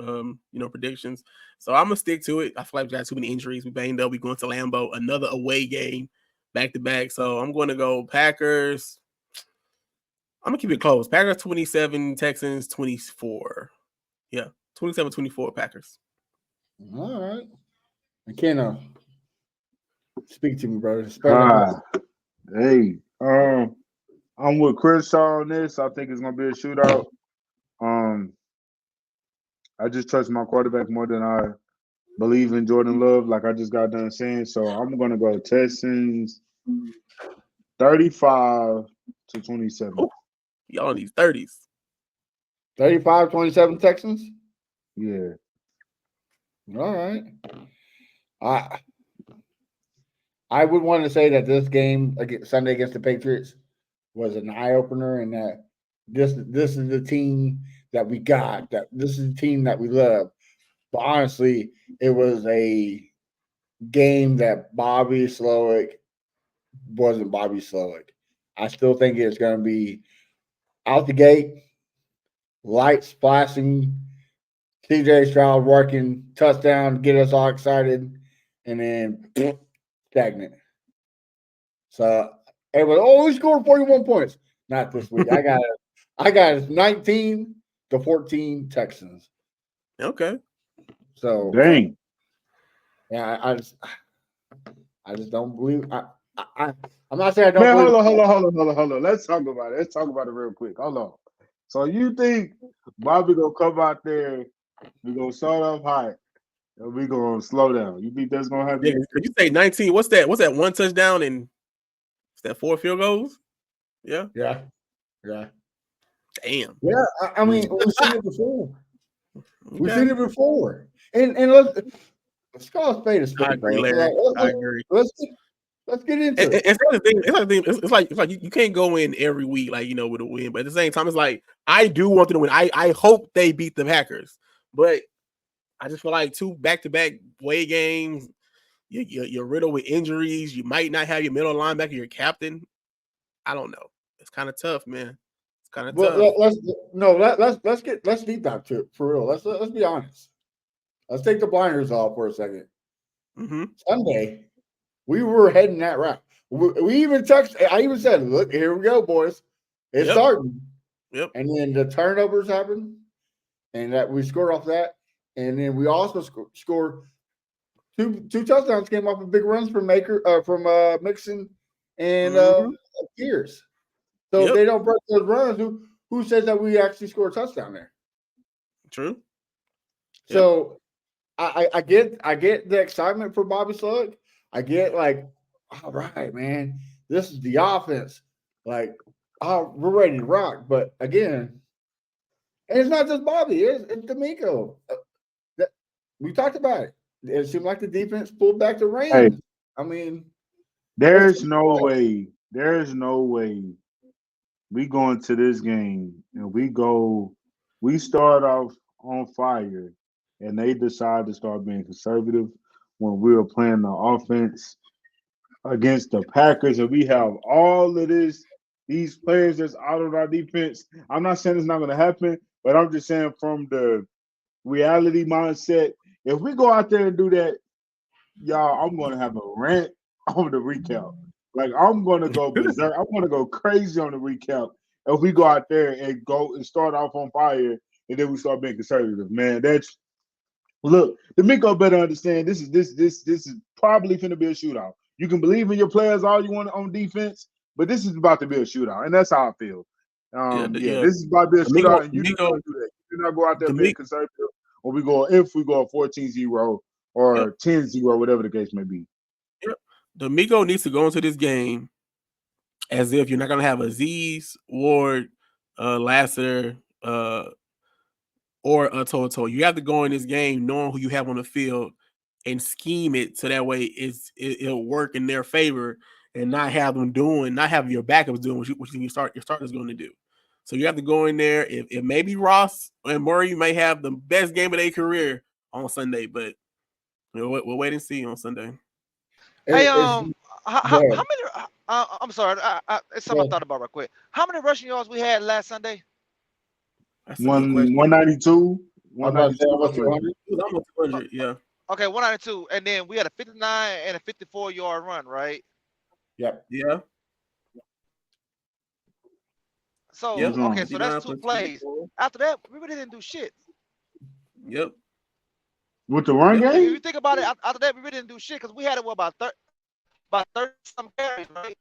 predictions. So I'm gonna stick to it. I feel like we got too many injuries. We banged up. We going to Lambeau, another away game, back to back. So I'm going to go Packers. I'm gonna keep it close. Packers 27, Texans 24. Yeah, 27-24 Packers. All right. McKenna, speak to me, brother. Hey, I'm with Chris on this. I think it's gonna be a shootout. I just trust my quarterback more than I believe in Jordan Love, like I just got done saying. So I'm gonna go Texans 35-27. Oh, y'all in these 30s. 35-27 Texans? Yeah. All right. I would want to say that this game Sunday against the Patriots was an eye opener, and that this is the team that we got. That this is the team that we love. But honestly, it was a game that Bobby Slowick wasn't Bobby Slowick. I still think it's going to be out the gate, lights splashing, CJ Stroud working touchdown, get us all excited, and then stagnant. So it was we scored 41 points. Not this week. I got 19-14 Texans. Okay. So dang. Yeah, I just don't believe. I'm not saying I don't. Man, believe. hold on. Let's talk about it. Let's talk about it real quick. Hold on. So you think Bobby gonna come out there? We gonna start off high, and we gonna slow down. You think that's gonna happen? Yeah, could you say 19? What's that? What's that? One touchdown and what's that? 4 field goals? Yeah. Yeah. Damn. Yeah. I mean, we've seen it before. Okay. We've seen it before, and let's call a spade a spade. I agree, Larry. I agree. Let's get into it. It's like the thing. It's like you can't go in every week with a win, but at the same time, it's like I do want them to win. I hope they beat the Packers, but I just feel like 2 back-to-back away games. You're riddled with injuries. You might not have your middle linebacker, your captain. I don't know. It's kind of tough, man. It's kind of tough. Let's deep dive to it for real. Let's be honest. Let's take the blinders off for a second. Mm-hmm. Sunday, we were heading that route. We even texted. I even said, "Look, here we go, boys. It's starting." Yep. And then the turnovers happened, and that we scored off that. And then we also scored two touchdowns. Came off of big runs from Mixon and Pierce. So if they don't break those runs, who says that we actually scored a touchdown there? True. So I get the excitement for Bobby Slug. I get like, all right, man, this is the offense. Like, we're ready to rock. But again, and it's not just Bobby, it's D'Amico. We talked about it. It seemed like the defense pulled back the reins. Hey, I mean, there's no way we go into this game and we start off on fire, and they decide to start being conservative when we were playing the offense against the Packers, and we have all of these players that's out of our defense. I'm not saying it's not going to happen, but I'm just saying from the reality mindset, if we go out there and do that, y'all, I'm going to have a rant on the recount. Like I'm going to go berserk. I'm going to go crazy on the recount if we go out there and go and start off on fire, and then we start being conservative. Man, that's look. D'Amico better understand. This is probably going to be a shootout. You can believe in your players all you want on defense, but this is about to be a shootout, and that's how I feel. This is about to be a shootout, and you do not do that. You do not go out there being conservative, or if we go 14-0 or 10-0, whatever the case may be. Yep. D'Amico needs to go into this game as if you're not going to have Aziz, Ward, Lassiter, or a Toto. You have to go in this game knowing who you have on the field and scheme it so that way it'll work in their favor and not have your backups doing what your starter's going to do. So you have to go in there. If maybe Ross and Murray may have the best game of their career on Sunday, but we'll wait and see on Sunday. Hey, how many? I'm sorry, it's something I thought about real quick. How many rushing yards we had last Sunday? 192. 192. It was almost 200. Yeah. Okay, 192, and then we had a 59 and a 54-yard run, right? Yep. Yeah. So okay, so that's 2 plays. After that, we really didn't do shit. Yep. With the run game, if you think about it, after that we really didn't do shit because we had it about 30 some carries, right?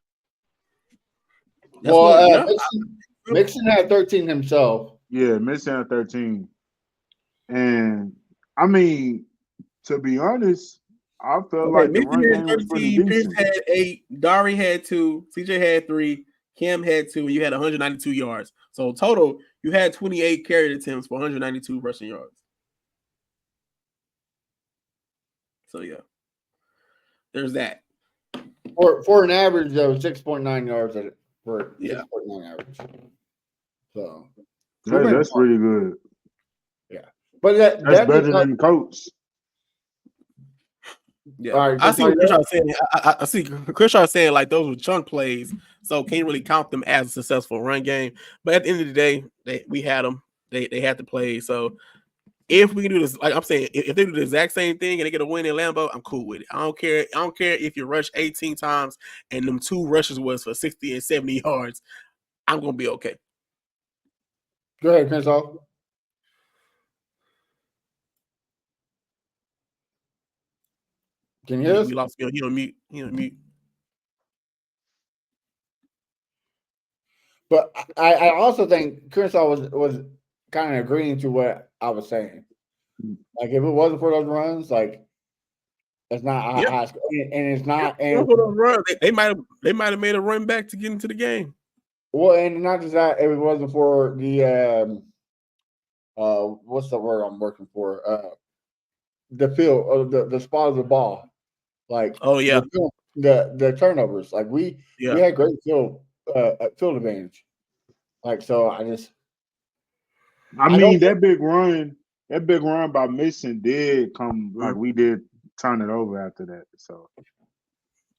Mixon had 13 himself. Yeah, Mixon had 13, and I mean, to be honest, I felt like the run game was pretty decent. Pierce had 8, Dari had 2, CJ had 3, Kim had 2, and you had 192 yards. So total, you had 28 carry attempts for 192 rushing yards. So yeah, there's that. For an average of 6.9 yards for 6.9 average. So that's pretty good. Yeah, but that's better than Coach. Yeah, right, I see what Chris saying. I see Chris saying like those were chunk plays, so can't really count them as a successful run game. But at the end of the day, we had them. They had to play. So if we can do this, like I'm saying, if they do the exact same thing and they get a win in Lambeau, I'm cool with it. I don't care if you rush 18 times and them 2 rushes was for 60 and 70 yards. I'm gonna be okay. Go ahead, Chris. Can you hear us? We lost him. He on mute. But I also think Kershaw was kind of agreeing to what I was saying. Like if it wasn't for those runs, like it's not and it's not. And for those runs, they might have made a run back to get into the game. Well, and not just that, if it wasn't for the what's the word I'm working for? The field, the spot of the ball. Like the turnovers. Like we had great field advantage. Like so, I mean that big run by Mason did come like we did turn it over after that. So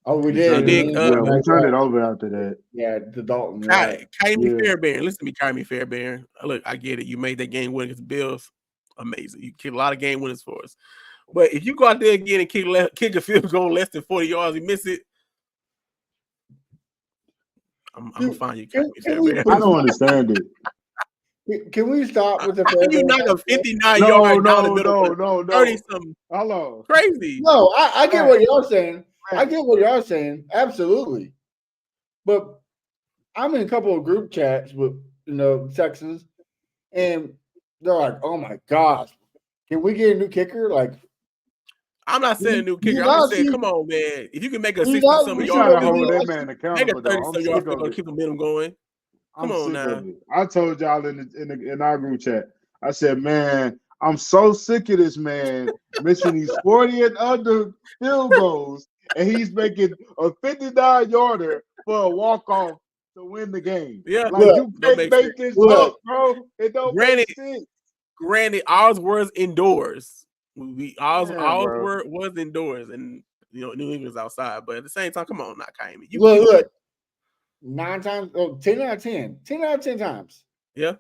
we did. We turned it over after that. Yeah, the Dalton. Kyrie Fairbairn. Listen to me, Kyrie Fairbairn. Look, I get it. You made that game win against the Bills. Amazing. You kicked a lot of game winners for us. But if you go out there again and kick a field goal less than 40 yards, you miss it. I'm gonna find you. I don't understand it. Can we stop with the? How can you knock a 59-yard down the middle? No. 30-something. Hello. Crazy. No, I get what y'all saying. I get what y'all saying. Absolutely. But I'm in a couple of group chats with Texans, and they're like, "Oh my gosh, can we get a new kicker?" Like, I'm not saying a new kicker. I'm just saying, come on, man. If you can make a 60-something yard, that man accountable. Make a 30-something yard, gonna keep the momentum going. Come on now. I told y'all in our group chat. I said, man, I'm so sick of this man missing these 40 and under field goals, and he's making a 59-yarder for a walk-off to win the game. Yeah, like you can't make this up, bro. It don't make sense. Granted, ours was indoors. Ours bro. was indoors, and New England's outside. But at the same time, come on, not Kaimi. Look, 9 times, 10 out of 10. 10 out of 10 times. Yeah.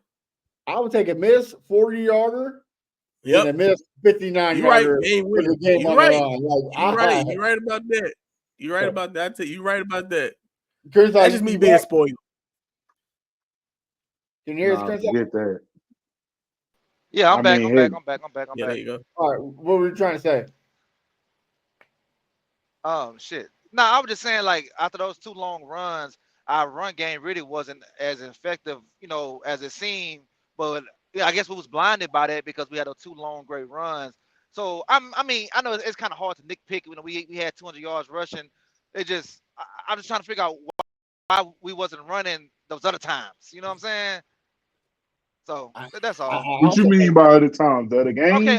I would take a miss 40-yarder Yep. and a miss 59-yarder. You're right. With the game on right. The line. You're right. You're right about that. You're right about that. You're right about that. Chris, that's just me being spoiled. Can you hear us, Chris? Get that. Yeah, I'm back. Yeah, there you go. All right, what were you trying to say? Shit. No, I was just saying, like, after those 2 long runs, our run game really wasn't as effective, as it seemed. But yeah, I guess we was blinded by that because we had those 2 long, great runs. So I know it's kind of hard to nitpick. We had 200 yards rushing. I'm just trying to figure out why we wasn't running those other times. You know what I'm saying? So that's all. What you mean by other times? The other game? Okay,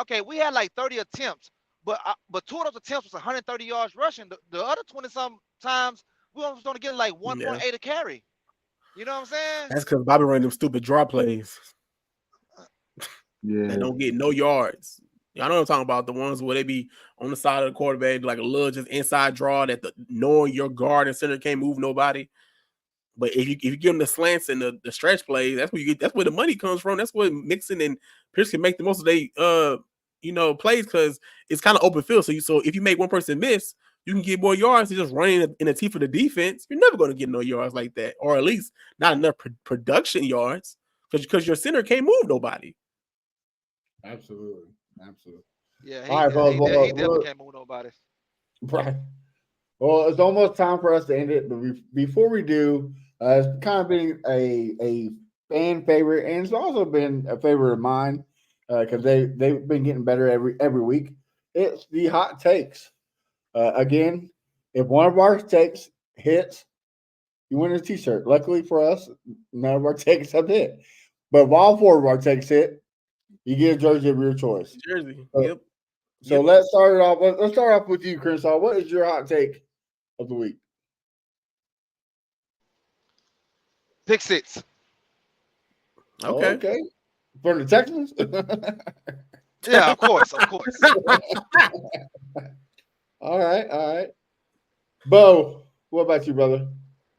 okay, we had like 30 attempts, but 2 of those attempts was 130 yards rushing. The other 20-some times we was going to get like 1.8 a carry. You know what I'm saying? That's because Bobby ran them stupid draw plays. Yeah. They don't get no yards. I know what I'm talking about, the ones where they be on the side of the quarterback, like a little just inside draw that knowing your guard and center can't move nobody. But if you give them the slants and the stretch plays, that's where the money comes from. That's where Mixon and Pierce can make the most of their plays, because it's kind of open field. So if you make one person miss, you can get more yards than just running in the teeth of the defense. You're never going to get no yards like that, or at least not enough production yards, because your center can't move nobody. Absolutely. Yeah, he definitely can't move nobody. Right. Well, it's almost time for us to end it, but before we do, it's kind of been a fan favorite, and it's also been a favorite of mine because they've been getting better every week. It's the hot takes. Again, if one of our takes hits, you win a T-shirt. Luckily for us, none of our takes have hit, but if all 4 of our takes hit, you get a jersey of your choice. Jersey. Yep. So let's start it off. Let's start off with you, Chris. What is your hot take of the week? Pick 6. Okay. From the Texans? Yeah, of course. All right. Bo, what about you, brother?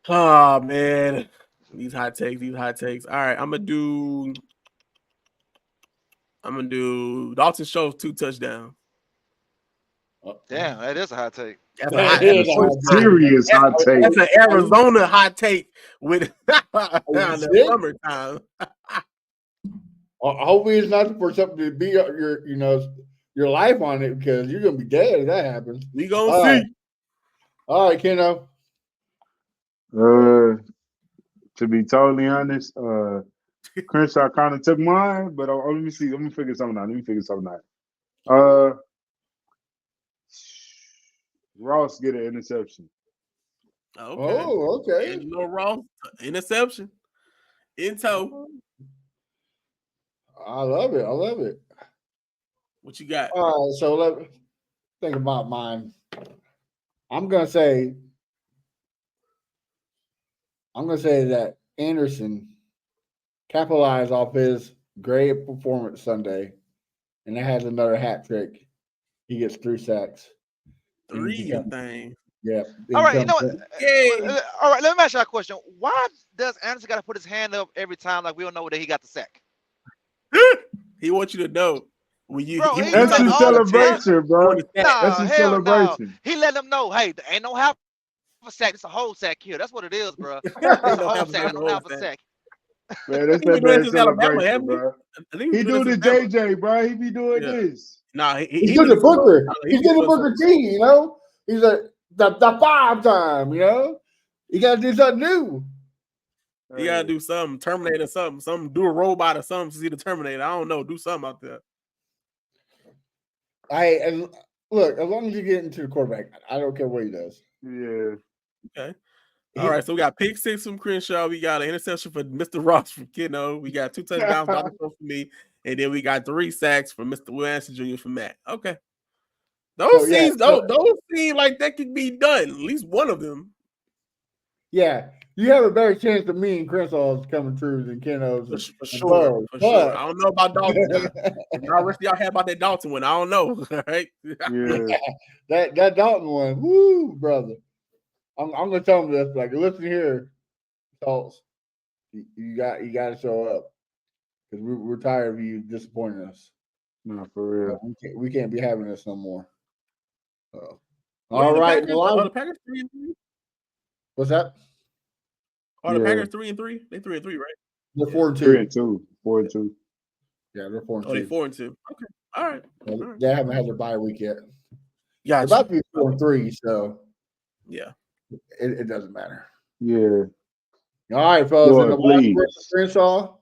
Oh man, these hot takes. All right, I'm gonna do Dalton Schultz 2 touchdowns. Damn, that is a hot take. That's a serious hot take. That's an Arizona hot take with the summertime. Hopefully, it's not for something to be your life on it, because you're gonna be dead if that happens. We gonna see. All right, Keno. To be totally honest, Crenshaw kind of took mine, but let me see. Let me figure something out. Ross get an interception. Okay. Oh, okay. Angelo Ross, interception. In tow. I love it. What you got? All right, so let me think about mine. I'm gonna say that Anderson capitalized off his great performance Sunday, and that has another hat trick. He gets 3 sacks. 3 thing. Yeah. All right, you know what? Yeah. All right, let me ask you a question. Why does Anderson got to put his hand up every time, like we don't know that he got the sack? He wants you to know. That's his celebration, bro. That's his celebration. No. He let them know, hey, there ain't no half a sack. It's a whole sack here. That's what it is, bro. It's a whole sack. I don't have a sack. Man, that's that man's celebration, bro. He do the JJ, bro. He be doing this. Nah, he's doing the Booker. He's doing the Booker T, He's like the 5 time, You got to do something new. You got to do something. Terminator something. Do a robot or something to see the Terminator. I don't know. Do something out there. And look, as long as you get into the quarterback, I don't care what he does. Yeah. Okay. All right. So we got pick 6 from Crenshaw. We got an interception for Mr. Ross from Kidno. We got 2 touchdowns for me. And then we got 3 sacks for Mr. Williamson Jr. from Matt. Okay. Those seem like that could be done. At least one of them. Yeah. You have a better chance of me and Crensaw's coming true than Keno's. For sure. Bo, For sure. I don't know about Dalton now. Y'all rest of y'all had about that Dalton one. I don't know. All right. Yeah. that Dalton one, woo, brother. I'm gonna tell him this. Like, listen here, Salts. You got to show up because we're tired of you disappointing us. No, for real. We can't be having this no more. What All are the right, Packers? Are the Packers 3-3? what's that? Are the Yeah. Packers 3-3? They 3-3, right? They're 4-2. 3-2. 4-2. Yeah, they're 4-2. Oh, they 4-2. Okay. All right. All right. They haven't had their bye week yet. Gotcha. They're about to be 4-3, so Yeah. it doesn't matter. Yeah. All right, fellas. Lord, In the please. last Crenshaw,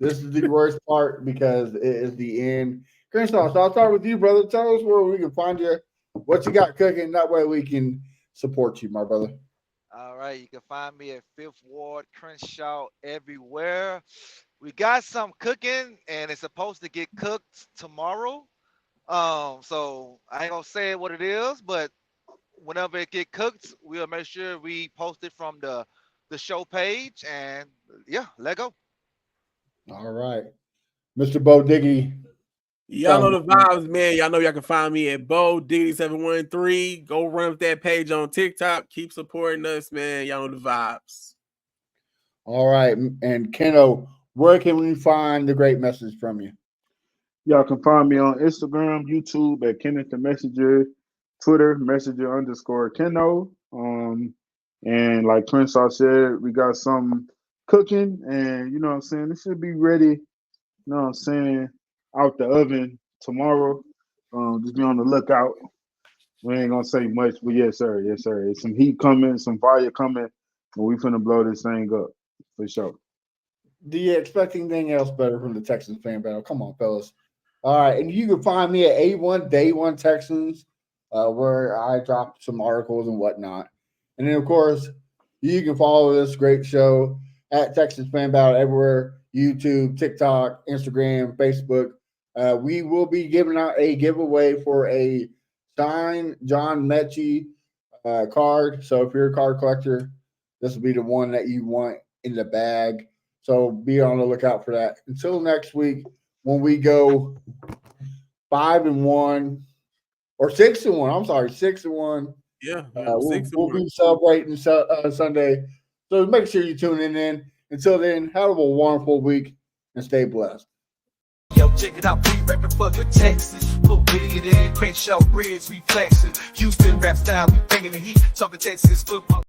this is the worst part because it is the end. Crenshaw, so I'll start with you, brother. Tell us where we can find you, what you got cooking. That way we can support you, my brother. All right, you can find me at Fifth Ward, Crenshaw, everywhere. We got some cooking, and it's supposed to get cooked tomorrow. So I ain't gonna say what it is, but whenever it get cooked, we'll make sure we post it from the show page, and yeah, let go. All right. Mr. Bo Diggity. Y'all know the vibes, man. Y'all know y'all can find me at Bo Diggity713. Go run with that page on TikTok. Keep supporting us, man. Y'all know the vibes. All right. And Keno, where can we find the great message from you? Y'all can find me on Instagram, YouTube at Kenneth the Messenger, Twitter, Messenger_Keno. And like Crenshaw said, we got some cooking, and you know what I'm saying? It should be ready, you know what I'm saying, out the oven tomorrow. Just be on the lookout. We ain't gonna say much, but yes, sir. Yes, sir. There's some heat coming, some fire coming, and we finna blow this thing up for sure. Do you expect anything else better from the Texans fan battle? Come on, fellas. All right, and you can find me at A1 Day One Texans, where I drop some articles and whatnot. And then, of course, you can follow this great show at Texans Fan Battle everywhere: YouTube, TikTok, Instagram, Facebook. We will be giving out a giveaway for a signed John Mechie card. So if you're a card collector, this will be the one that you want in the bag. So be on the lookout for that. Until next week, when we go 5-1 or 6-1. I'm sorry, 6-1. Yeah, we'll be celebrating Sunday. So make sure you tune in. Until then, have a wonderful week and stay blessed. Yo, check it out, we rapping for the Texas. Put it in, Crenshaw Bridge, reflexes. Houston rap style, we bringing the heat. Talking Texas football.